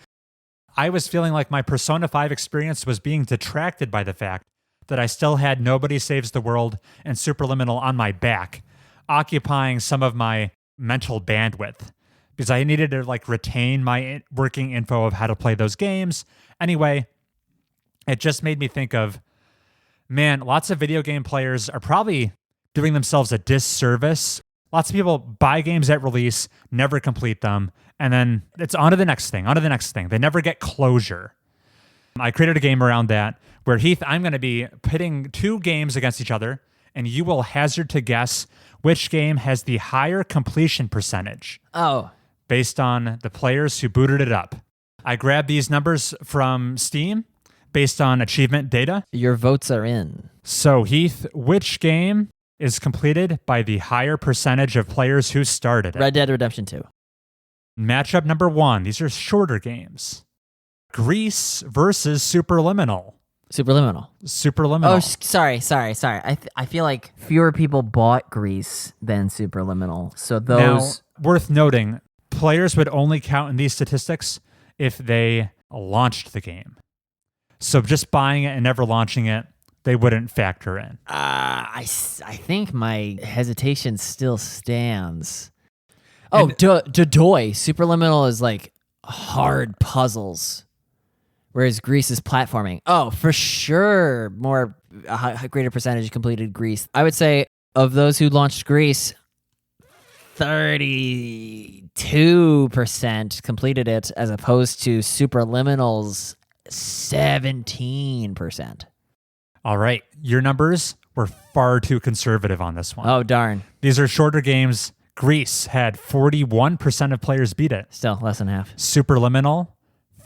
I was feeling like my Persona 5 experience was being detracted by the fact that I still had Nobody Saves the World and Superliminal on my back, occupying some of my mental bandwidth, because I needed to retain my working info of how to play those games. Anyway, it just made me think of, man, lots of video game players are probably doing themselves a disservice. Lots of people buy games at release, never complete them, and then it's on to the next thing, They never get closure. I created a game around that where, Heath, I'm going to be pitting two games against each other, and you will hazard to guess which game has the higher completion percentage. Oh. Based on the players who booted it up. I grabbed these numbers from Steam based on achievement data. Your votes are in. So, Heath, which game is completed by the higher percentage of players who started it? Red Dead Redemption 2. Matchup number 1. These are shorter games. Gris versus Superliminal. Superliminal. Superliminal. Oh, sorry. I feel like fewer people bought Gris than Superliminal. So those... Now, worth noting, players would only count in these statistics if they launched the game. So just buying it and never launching it, they wouldn't factor in. I think my hesitation still stands. Oh, Dodoy. Superliminal is hard puzzles, whereas Gris is platforming. Oh, for sure, a greater percentage completed Gris. I would say of those who launched Gris, 32% completed it, as opposed to Superliminal's 17%. All right, your numbers were far too conservative on this one. Oh, darn. These are shorter games. Gris had 41% of players beat it. Still less than half. Superliminal,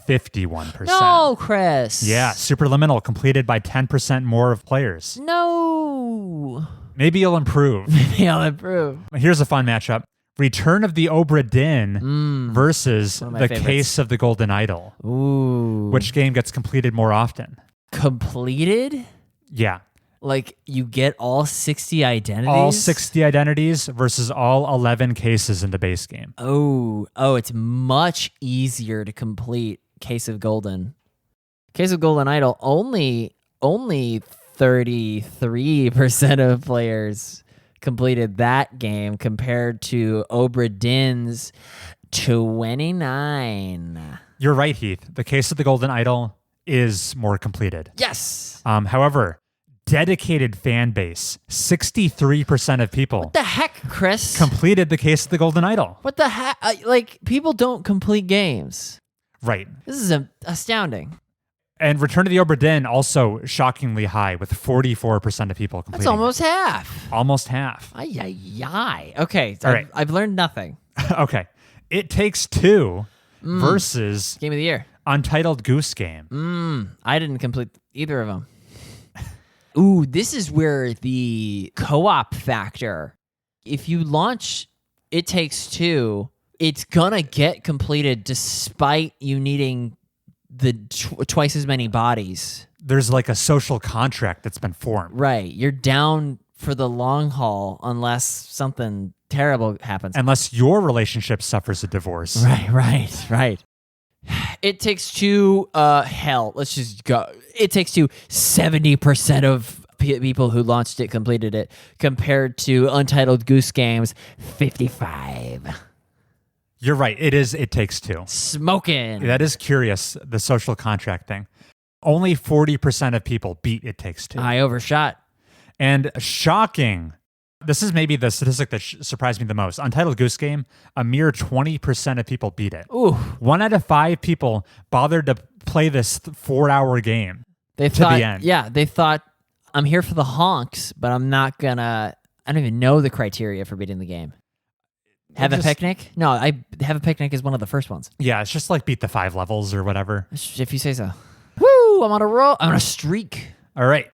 51%. No, Chris. Yeah, Superliminal completed by 10% more of players. No. Maybe you'll improve. Maybe I'll improve. Here's a fun matchup. Return of the Obra Dinn versus The favorites. Case of the Golden Idol. Ooh. Which game gets completed more often? Completed? Yeah. You get all 60 identities? All 60 identities versus all 11 cases in the base game. Oh, it's much easier to complete Case of Golden. Case of Golden Idol, only 33% of players completed that game compared to Obra Dinn's 29. You're right, Heath. The Case of the Golden Idol is more completed. Yes. However, dedicated fan base, 63% of people. What the heck, Chris? Completed The Case of the Golden Idol. What the heck? People don't complete games. Right. This is astounding. And Return of the Obra Dinn also shockingly high with 44% of people completing. That's almost half. Almost half. Ay. Okay. All right. I've learned nothing. Okay. It Takes Two versus Game of the Year. Untitled Goose Game. I didn't complete either of them. Ooh, this is where the co-op factor. If you launch It Takes Two, it's gonna get completed despite you needing the twice as many bodies. There's a social contract that's been formed. Right. You're down for the long haul unless something terrible happens. Unless your relationship suffers a divorce. Right. It Takes Two, hell, let's just go. It Takes Two, 70% of people who launched it completed it, compared to Untitled Goose Games, 55. You're right. It Takes Two. Smoking. That is curious, the social contract thing. Only 40% of people beat It Takes Two. I overshot. And shocking, this is maybe the statistic that surprised me the most. Untitled Goose Game, a mere 20% of people beat it. Ooh. 1 out of 5 people bothered to play this 4-hour game They to the end. Yeah, they thought I'm here for the honks, but I'm not gonna. I don't even know the criteria for beating the game. Have a picnic? No, Have a Picnic is one of the first ones. Yeah, it's just like beat the 5 levels or whatever. If you say so. Woo! I'm on a roll. I'm on a streak. All right.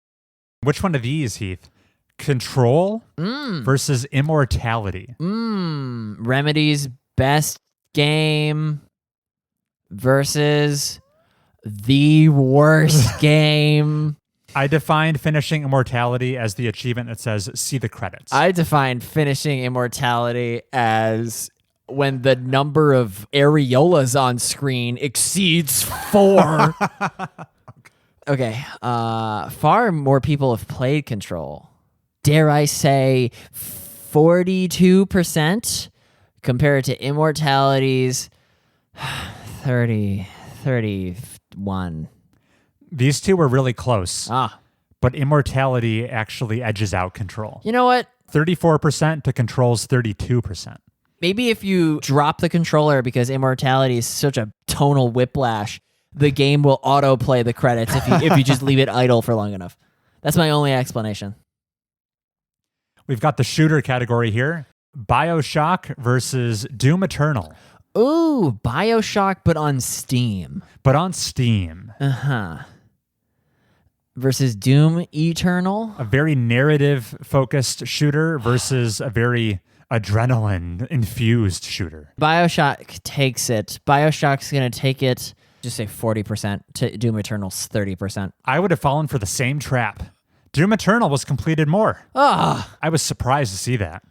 Which one of these, Heath? Control versus Immortality. Remedy's best game versus the worst game. I defined finishing Immortality as the achievement that says, see the credits. I defined finishing Immortality as when the number of areolas on screen exceeds 4. Okay. Far more people have played Control. Dare I say 42% compared to Immortality's 31. These two were really close. Ah. But Immortality actually edges out Control. You know what? 34% to Control's 32%. Maybe if you drop the controller because Immortality is such a tonal whiplash, the game will autoplay the credits if you just leave it idle for long enough. That's my only explanation. We've got the shooter category here. BioShock versus Doom Eternal. Ooh, BioShock, but on Steam. But on Steam. Uh-huh. Versus Doom Eternal. A very narrative-focused shooter versus a very adrenaline-infused shooter. BioShock takes it. BioShock's going to take it, just say 40% to Doom Eternal's 30%. I would have fallen for the same trap. Doom Eternal was completed more. Ah, I was surprised to see that.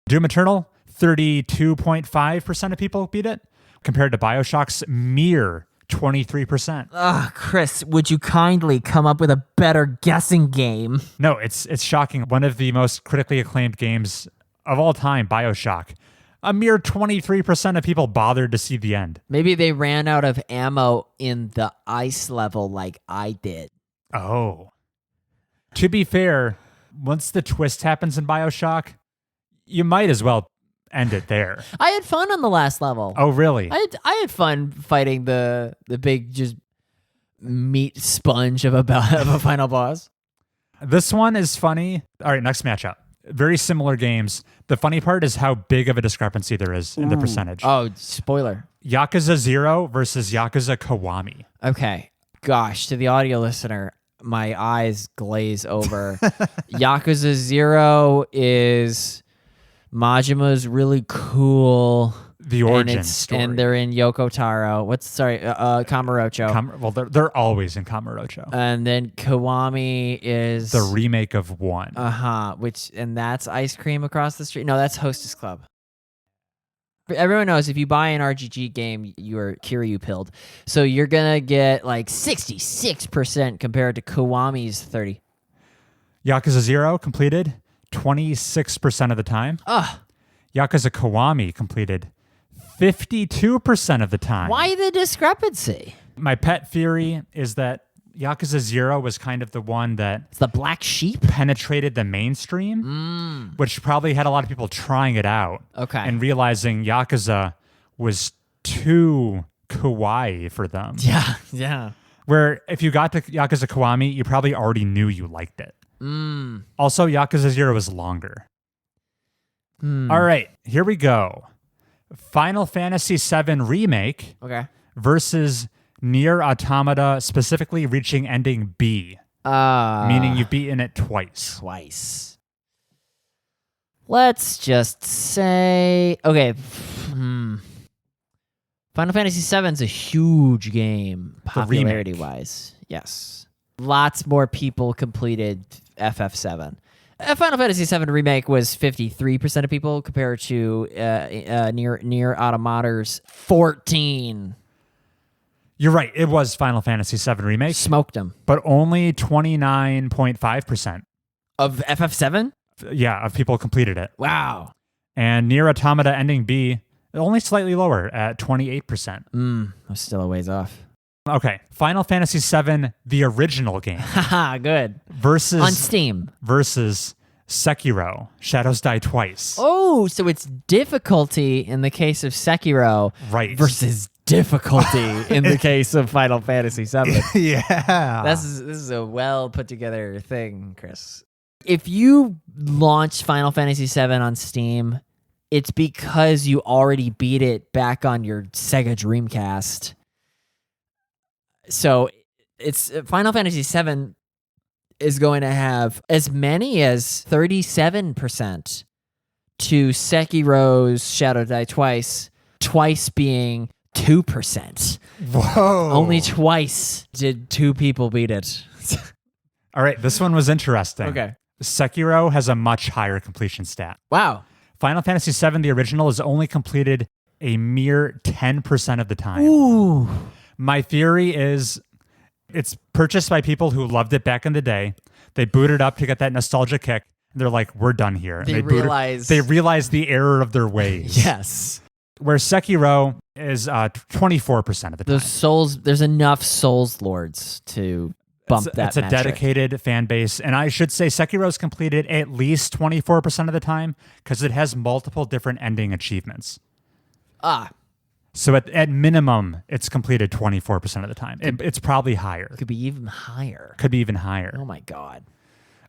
Doom Eternal, 32.5% of people beat it, compared to BioShock's mere 23%. Chris, would you kindly come up with a better guessing game? No, it's shocking. One of the most critically acclaimed games of all time, BioShock. A mere 23% of people bothered to see the end. Maybe they ran out of ammo in the ice level like I did. Oh. To be fair, once the twist happens in BioShock, you might as well end it there. I had fun on the last level. Oh, really? I had fun fighting the big just meat sponge of a final boss. This one is funny. All right, next matchup. Very similar games. The funny part is how big of a discrepancy there is in the percentage. Oh, spoiler. Yakuza 0 versus Yakuza Kiwami. Okay. Gosh, to the audio listener, my eyes glaze over. Yakuza 0 is Majima's really cool. The origin story. And they're in Yoko Taro. Kamurocho. Well, they're always in Kamurocho. And then Kiwami is the remake of 1. And that's Ice Cream Across the Street. No, that's Hostess Club. Everyone knows if you buy an RGG game, you are Kiryu pilled. So you're gonna get like 66% compared to Kiwami's 30. Yakuza 0 completed 26% of the time. Yakuza Kiwami completed 52% of the time. Why the discrepancy? My pet theory is that Yakuza 0 was kind of the one that... It's the black sheep? Penetrated the mainstream, which probably had a lot of people trying it out. Okay. And realizing Yakuza was too kawaii for them. Yeah. Where if you got to Yakuza Kiwami, you probably already knew you liked it. Also, Yakuza 0 was longer. All right, here we go. Final Fantasy VII Remake versus Nier Automata, specifically reaching ending B. Meaning you've beaten it twice. Let's just say... Okay. Final Fantasy VII is a huge game, popularity-wise. Yes. Lots more people completed FF7. Final Fantasy VII Remake was 53% of people compared to Nier Automata's 14%. You're right. It was Final Fantasy VII Remake. Smoked them. But only 29.5%. Of FF7? Yeah, of people completed it. Wow. And Nier Automata ending B, only slightly lower at 28%. I'm still a ways off. Okay. Final Fantasy VII, the original game. Haha, good. Versus... On Steam. Versus Sekiro, Shadows Die Twice. Oh, so it's difficulty in the case of Sekiro. Right. Versus difficulty in the case of Final Fantasy VII. Yeah. This is a well put together thing, Chris. If you launch Final Fantasy VII on Steam, it's because you already beat it back on your Sega Dreamcast. So it's Final Fantasy VII is going to have as many as 37% to Sekiro's Shadow Die Twice being 2%. Whoa. Only twice did 2 people beat it. All right, this one was interesting. Okay. Sekiro has a much higher completion stat. Wow. Final Fantasy VII, the original, is only completed a mere 10% of the time. Ooh. My theory is it's purchased by people who loved it back in the day. They boot it up to get that nostalgia kick. And they're like, we're done here. And They realize the error of their ways. Yes. Where Sekiro is 24% of the time. There's enough Souls Lords to bump that It's a metric. dedicated fan base. And I should say Sekiro's completed at least 24% of the time because it has multiple different ending achievements. So at minimum, it's completed 24% of the time. It's probably higher. Could be even higher. Could be even higher. Oh my God.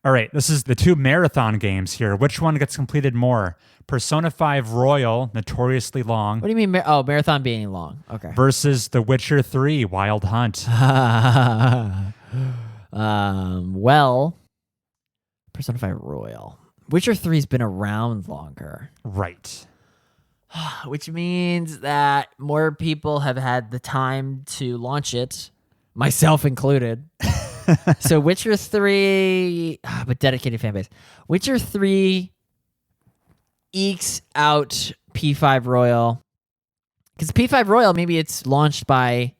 All right, this is the 2 marathon games here. Which one gets completed more? Persona 5 Royal, notoriously long. What do you mean? Marathon being long. Okay. Versus The Witcher 3 Wild Hunt. Well, Persona 5 Royal. Witcher 3's been around longer. Right. Which means that more people have had the time to launch it, myself included. So Witcher 3, but dedicated fan base. Witcher 3 ekes out P5 Royal. Because P5 Royal, maybe it's launched by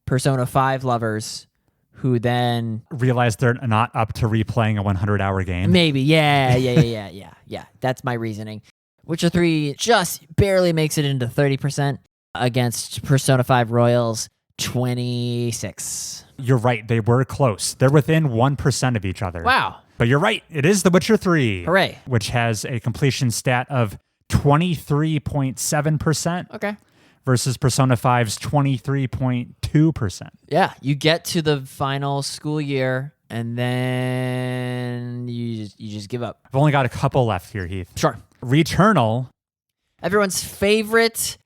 Persona 5 lovers who then realize they're not up to replaying a 100-hour game. Maybe, yeah. That's my reasoning. Witcher 3 just barely makes it into 30% against Persona 5 Royal's 26. You're right. They were close. They're within 1% of each other. Wow. But you're right. It is The Witcher 3. Hooray. Which has a completion stat of 23.7%. Okay. Versus Persona 5's 23.2%. Yeah, you get to the final school year and then you just give up. I've only got a couple left here, Heath. Sure. Returnal. Everyone's favorite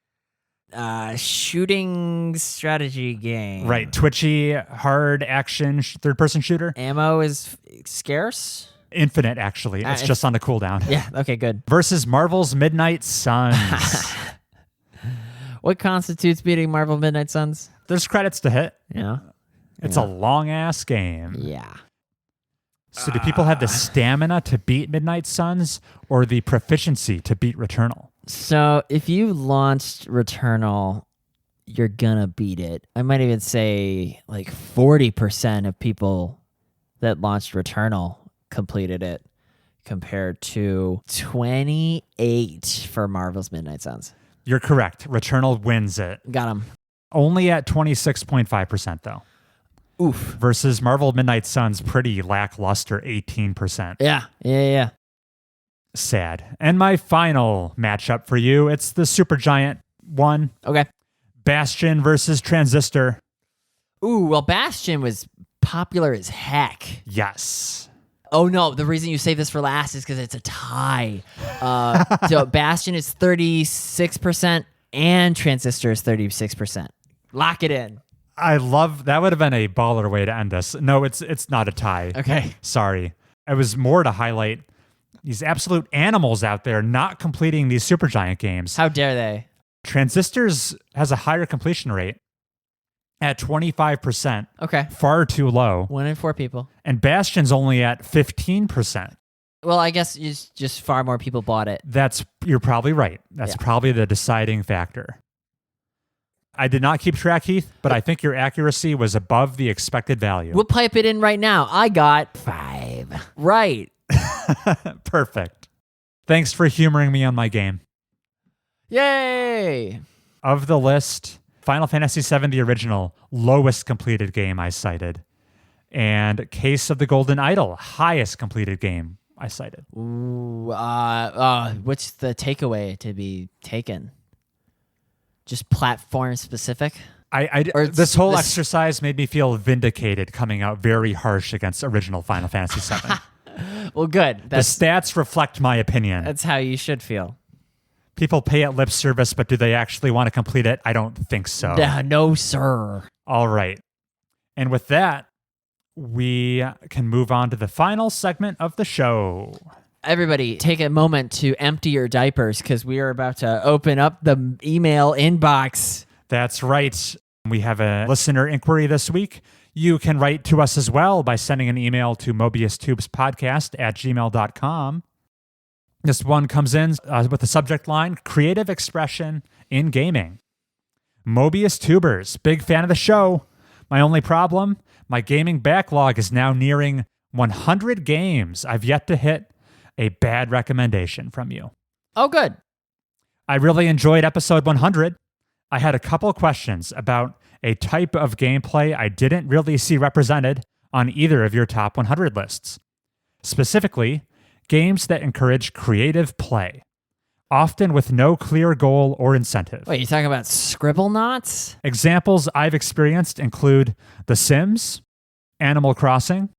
shooting strategy game. Right. Twitchy, hard action, third-person shooter. Ammo is scarce. Infinite, actually. It's just on a cooldown. Yeah, okay, good. Versus Marvel's Midnight Suns. What constitutes beating Marvel Midnight Suns? There's credits to hit. Yeah. It's a long-ass game. Yeah. So do people have the stamina to beat Midnight Suns or the proficiency to beat Returnal? So if you launched Returnal, you're gonna beat it. I might even say like 40% of people that launched Returnal completed it compared to 28 for Marvel's Midnight Suns. You're correct. Returnal wins it. Got him. Only at 26.5%, though. Oof. Versus Marvel Midnight Suns, pretty lackluster 18%. Yeah. Sad. And my final matchup for you, it's the Supergiant one. Okay. Bastion versus Transistor. Ooh, well, Bastion was popular as heck. Yes. Oh, no. The reason you save this for last is because it's a tie. So Bastion is 36% and Transistor is 36%. Lock it in. I love that. Would have been a baller way to end this. No, it's not a tie. Okay. Sorry. It was more to highlight these absolute animals out there not completing these Supergiant games. How dare they? Transistors has a higher completion rate at 25%. Okay. Far too low. 1 in 4 people. And Bastion's only at 15%. Well, I guess it's just far more people bought it. You're probably right. That's probably the deciding factor. I did not keep track, Heath, but I think your accuracy was above the expected value. We'll pipe it in right now. I got 5. Right. Perfect. Thanks for humoring me on my game. Yay! Of the list, Final Fantasy VII, the original, lowest completed game I cited. And Case of the Golden Idol, highest completed game I cited. Ooh, what's the takeaway to be taken? just platform specific? This whole exercise made me feel vindicated, coming out very harsh against original Final Fantasy VII. Well, good. The stats reflect my opinion. That's how you should feel. People pay it lip service, but do they actually want to complete it? I don't think so. No, sir. All right. And with that, we can move on to the final segment of the show. Everybody, take a moment to empty your diapers because we are about to open up the email inbox. That's right. We have a listener inquiry this week. You can write to us as well by sending an email to mobiustubespodcast@gmail.com. This one comes in with the subject line, Creative Expression in Gaming. Mobius Tubers, big fan of the show. My only problem, my gaming backlog is now nearing 100 games. I've yet to hit a bad recommendation from you. Oh, good. I really enjoyed episode 100. I had a couple questions about a type of gameplay I didn't really see represented on either of your top 100 lists. Specifically, games that encourage creative play, often with no clear goal or incentive. Wait, you talking about Scribblenauts? Examples I've experienced include The Sims, Animal Crossing,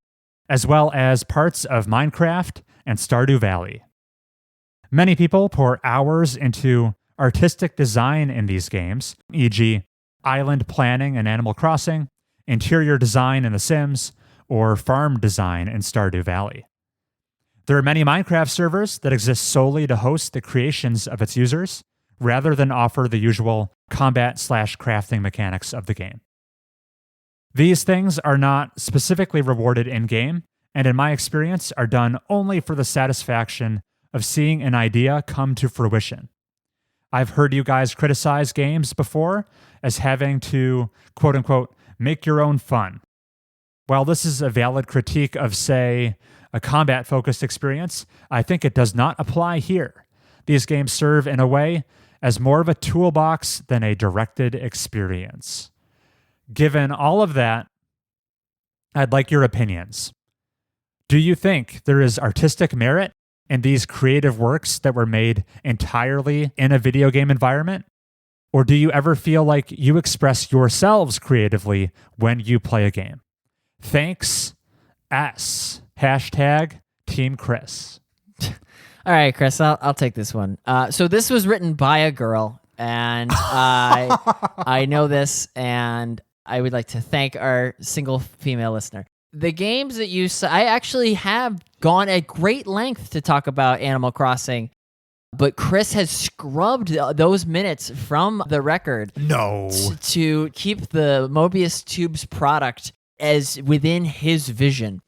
as well as parts of Minecraft and Stardew Valley. Many people pour hours into artistic design in these games, e.g., island planning in Animal Crossing, interior design in The Sims, or farm design in Stardew Valley. There are many Minecraft servers that exist solely to host the creations of its users, rather than offer the usual combat/crafting mechanics of the game. These things are not specifically rewarded in-game, and in my experience are done only for the satisfaction of seeing an idea come to fruition. I've heard you guys criticize games before as having to, quote-unquote, make your own fun. While this is a valid critique of, say, a combat-focused experience, I think it does not apply here. These games serve, in a way, as more of a toolbox than a directed experience. Given all of that, I'd like your opinions. Do you think there is artistic merit in these creative works that were made entirely in a video game environment? Or do you ever feel like you express yourselves creatively when you play a game? Thanks, S. #Team Chris. All right, Chris, I'll take this one. So this was written by a girl, and I know this, and I would like to thank our single female listener. The games that I actually have gone at great length to talk about Animal Crossing, but Chris has scrubbed those minutes from the record. No. To keep the Mobius Tubes product as within his vision.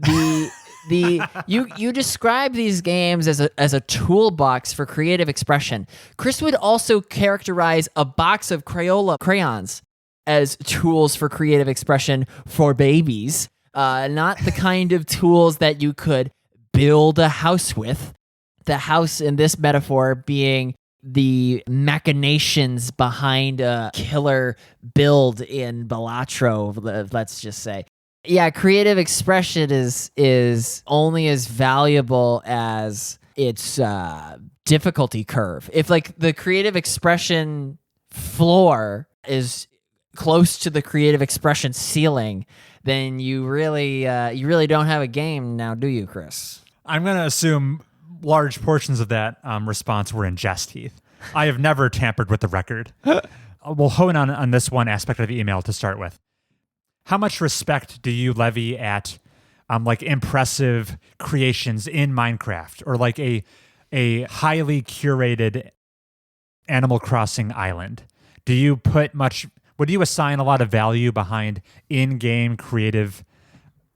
You describe these games as a toolbox for creative expression. Chris would also characterize a box of Crayola crayons as tools for creative expression for babies. Not the kind of tools that you could build a house with. The house in this metaphor being the machinations behind a killer build in Balatro, let's just say. Yeah, creative expression is only as valuable as its difficulty curve. If like the creative expression floor is close to the creative expression ceiling, then you really don't have a game now, do you, Chris? I'm going to assume large portions of that response were in jest, Heath. I have never tampered with the record. We'll hone on this one aspect of the email to start with. How much respect do you levy at like impressive creations in Minecraft or like a highly curated Animal Crossing island? Would you assign a lot of value behind in-game creative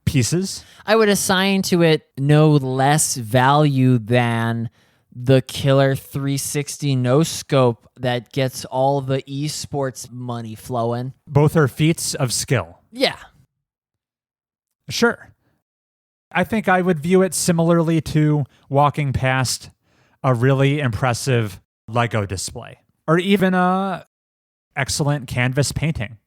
pieces? I would assign to it no less value than the killer 360 no-scope that gets all the esports money flowing. Both are feats of skill. Yeah. Sure. I think I would view it similarly to walking past a really impressive Lego display or even a excellent canvas painting.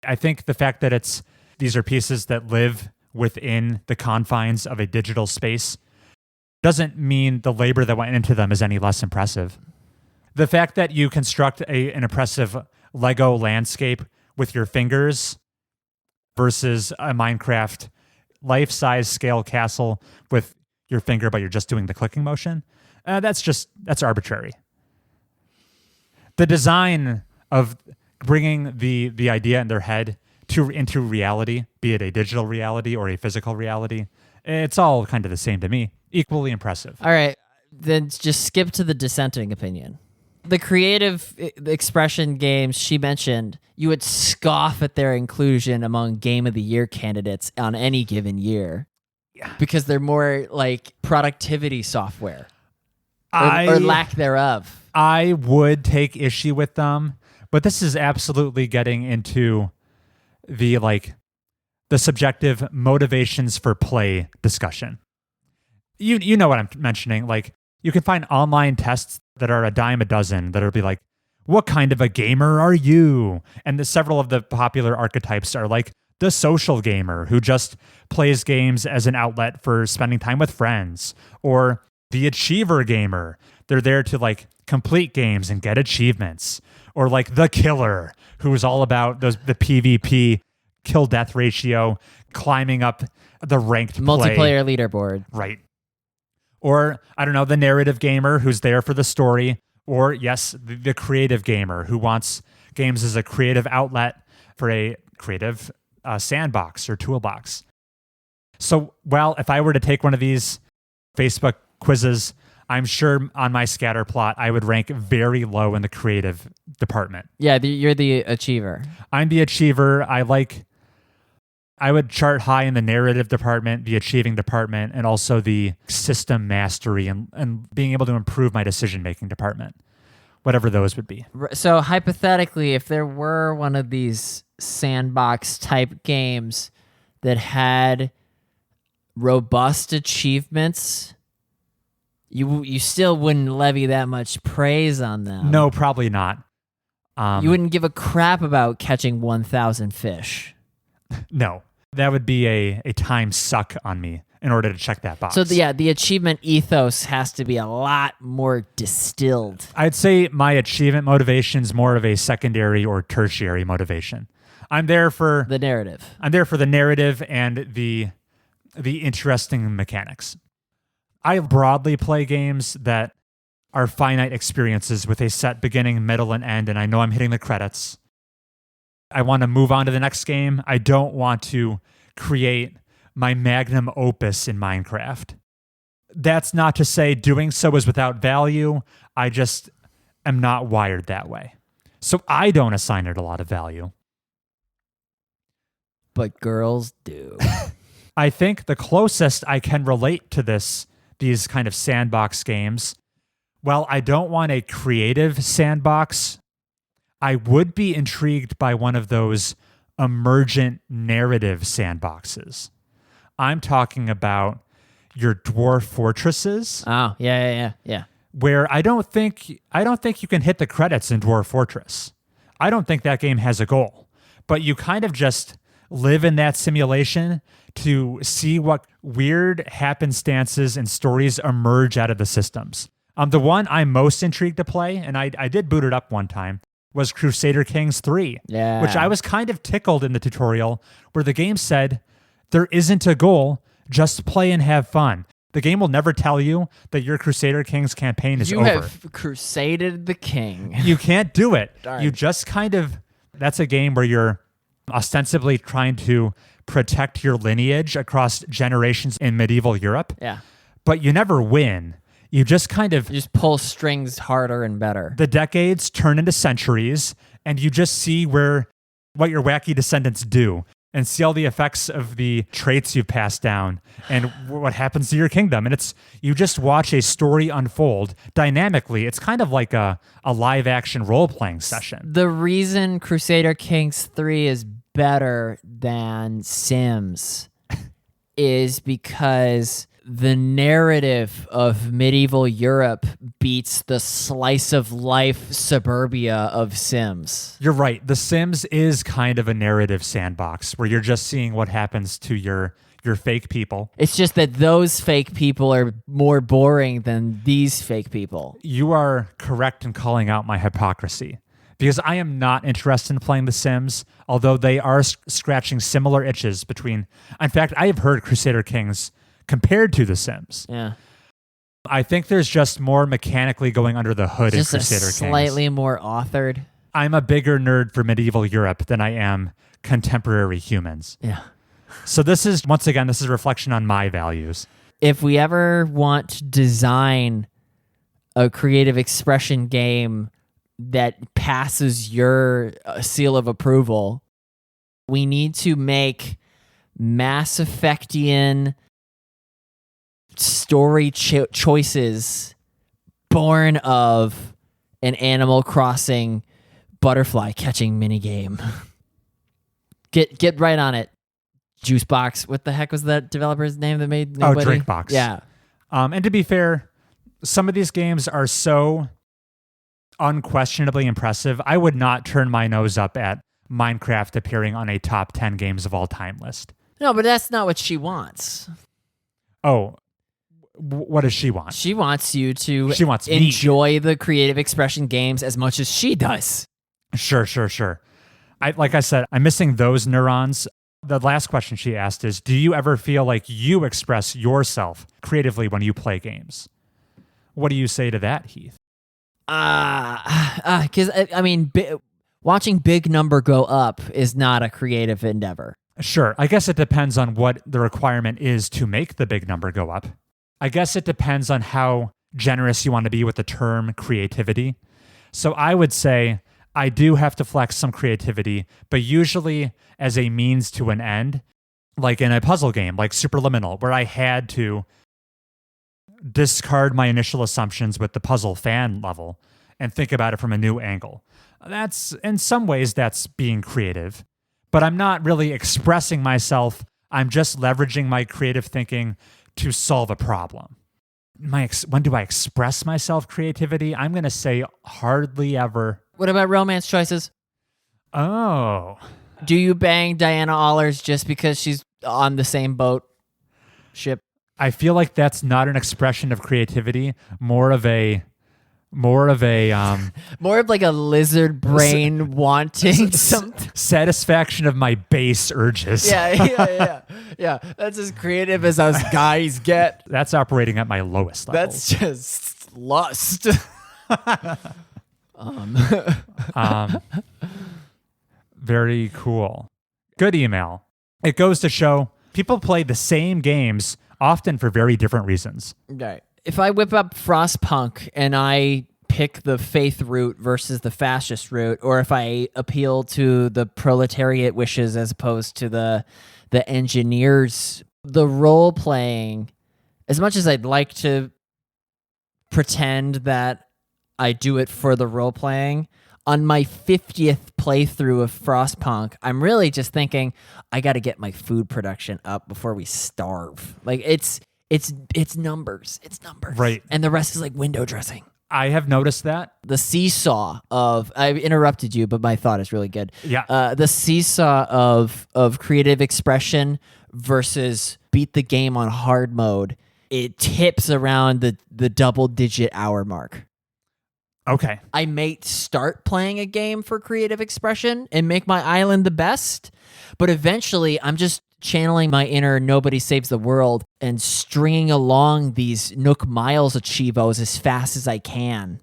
I think the fact that these are pieces that live within the confines of a digital space doesn't mean the labor that went into them is any less impressive. The fact that you construct an impressive Lego landscape with your fingers versus a Minecraft life-size scale castle with your finger, but you're just doing the clicking motion, that's arbitrary. The design of bringing the idea in their head into reality, be it a digital reality or a physical reality, it's all kind of the same to me. Equally impressive. All right, then just skip to the dissenting opinion. The creative expression games she mentioned, you would scoff at their inclusion among Game of the Year candidates on any given year. Yeah. Because they're more like productivity software or lack thereof. I would take issue with them, but this is absolutely getting into the subjective motivations for play discussion. You know what I'm mentioning. Like, you can find online tests that are a dime a dozen that'll be like, what kind of a gamer are you? And several of the popular archetypes are like the social gamer who just plays games as an outlet for spending time with friends, or the achiever gamer. They're there to like complete games and get achievements, or like the killer who's all about the PvP kill death ratio, climbing up the ranked multiplayer leaderboard. Right. Or, I don't know, the narrative gamer who's there for the story. Or, yes, the creative gamer who wants games as a creative outlet for a creative sandbox or toolbox. So, well, if I were to take one of these Facebook quizzes, I'm sure on my scatter plot, I would rank very low in the creative department. Yeah, you're the achiever. I'm the achiever. I would chart high in the narrative department, the achieving department, and also the system mastery and being able to improve my decision-making department, whatever those would be. So hypothetically, if there were one of these sandbox-type games that had robust achievements, you still wouldn't levy that much praise on them. No, probably not. You wouldn't give a crap about catching 1,000 fish. No, that would be a time suck on me in order to check that box. So the achievement ethos has to be a lot more distilled. I'd say my achievement motivation is more of a secondary or tertiary motivation. I'm there for the narrative. I'm there for the narrative and the interesting mechanics. I broadly play games that are finite experiences with a set beginning, middle, and end, and I know I'm hitting the credits. I want to move on to the next game. I don't want to create my magnum opus in Minecraft. That's not to say doing so is without value. I just am not wired that way. So I don't assign it a lot of value. But girls do. I think the closest I can relate to these kind of sandbox games, well, I don't want a creative sandbox. I would be intrigued by one of those emergent narrative sandboxes. I'm talking about your dwarf fortresses. Oh, yeah. Where I don't think you can hit the credits in Dwarf Fortress. I don't think that game has a goal. But you kind of just live in that simulation to see what weird happenstances and stories emerge out of the systems. The one I'm most intrigued to play, and I did boot it up one time, was Crusader Kings 3, which I was kind of tickled in the tutorial, where the game said, there isn't a goal, just play and have fun. The game will never tell you that your Crusader Kings campaign is over. You have crusaded the king. You can't do it. Darn. You just that's a game where you're ostensibly trying to protect your lineage across generations in medieval Europe. Yeah. But you never win. You just You just pull strings harder and better. The decades turn into centuries, and you just see what your wacky descendants do and see all the effects of the traits you've passed down and what happens to your kingdom. And you just watch a story unfold dynamically. It's kind of like a live action role-playing session. The reason Crusader Kings 3 is better than Sims is because the narrative of medieval Europe beats the slice of life suburbia of Sims. You're right. The Sims is kind of a narrative sandbox where you're just seeing what happens to your You're fake people. It's just that those fake people are more boring than these fake people. You are correct in calling out my hypocrisy because I am not interested in playing The Sims, although they are scratching similar itches between. In fact, I have heard Crusader Kings compared to The Sims. Yeah. I think there's just more mechanically going under the hood Just in Crusader Kings. Slightly more authored. I'm a bigger nerd for medieval Europe than I am contemporary humans. Yeah. So this is a reflection on my values. If we ever want to design a creative expression game that passes your seal of approval, we need to make Mass Effectian story choices born of an Animal Crossing butterfly catching minigame. Get right on it. Juicebox. What the heck was that developer's name that made nobody? Drinkbox. Yeah. And to be fair, some of these games are so unquestionably impressive. I would not turn my nose up at Minecraft appearing on a top 10 games of all time list. No, but that's not what she wants. Oh, what does she want? She wants you to me. enjoy the creative expression games as much as she does. Sure. Like I said, I'm missing those neurons. The last question she asked is, do you ever feel like you express yourself creatively when you play games? What do you say to that, Heath? Because, watching big number go up is not a creative endeavor. Sure. I guess it depends on what the requirement is to make the big number go up. I guess it depends on how generous you want to be with the term creativity. So I would say I do have to flex some creativity, but usually as a means to an end, like in a puzzle game, like Superliminal, where I had to discard my initial assumptions with the puzzle fan level and think about it from a new angle. In some ways, that's being creative, but I'm not really expressing myself. I'm just leveraging my creative thinking to solve a problem. When do I express myself creativity? I'm going to say hardly ever. What about romance choices? Oh. Do you bang Diana Allers just because she's on the same ship? I feel like that's not an expression of creativity, more of like a lizard brain wanting something. Satisfaction of my base urges. Yeah. That's as creative as us guys get. That's operating at my lowest level. That's just lust. Very cool. Good email. It goes to show people play the same games often for very different reasons. Right. If I whip up Frostpunk and I pick the faith route versus the fascist route, or if I appeal to the proletariat wishes as opposed to the engineers, the role playing, as much as I'd like to pretend that I do it for the role playing, on my 50th playthrough of Frostpunk, I'm really just thinking I got to get my food production up before we starve. Like it's numbers. It's numbers. Right. And the rest is like window dressing. I have noticed that. The seesaw of, I've interrupted you, but my thought is really good. Yeah. The seesaw of creative expression versus beat the game on hard mode, it tips around the double-digit hour mark. Okay. I may start playing a game for creative expression and make my island the best, but eventually I'm just channeling my inner Nobody Saves the World and stringing along these Nook Miles achievos as fast as I can.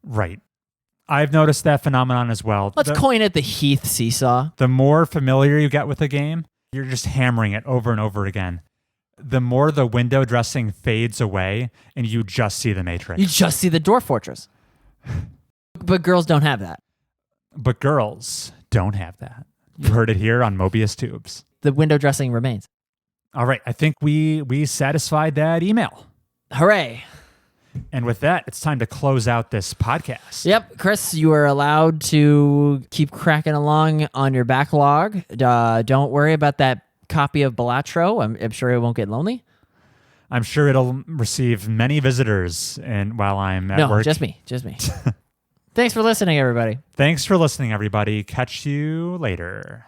Right. I've noticed that phenomenon as well. Let's coin it the Heath seesaw. The more familiar you get with a game, you're just hammering it over and over again. The more the window dressing fades away and you just see the Matrix. You just see the Dwarf Fortress. But girls don't have that. But girls don't have that. You heard it here on Mobius Tubes. The window dressing remains. All right. I think we satisfied that email. Hooray. And with that, it's time to close out this podcast. Yep. Chris, you are allowed to keep cracking along on your backlog. Don't worry about that copy of Balatro. I'm sure it won't get lonely. I'm sure it'll receive many visitors while I'm at work. No, just me. Thanks for listening, everybody. Thanks for listening, everybody. Catch you later.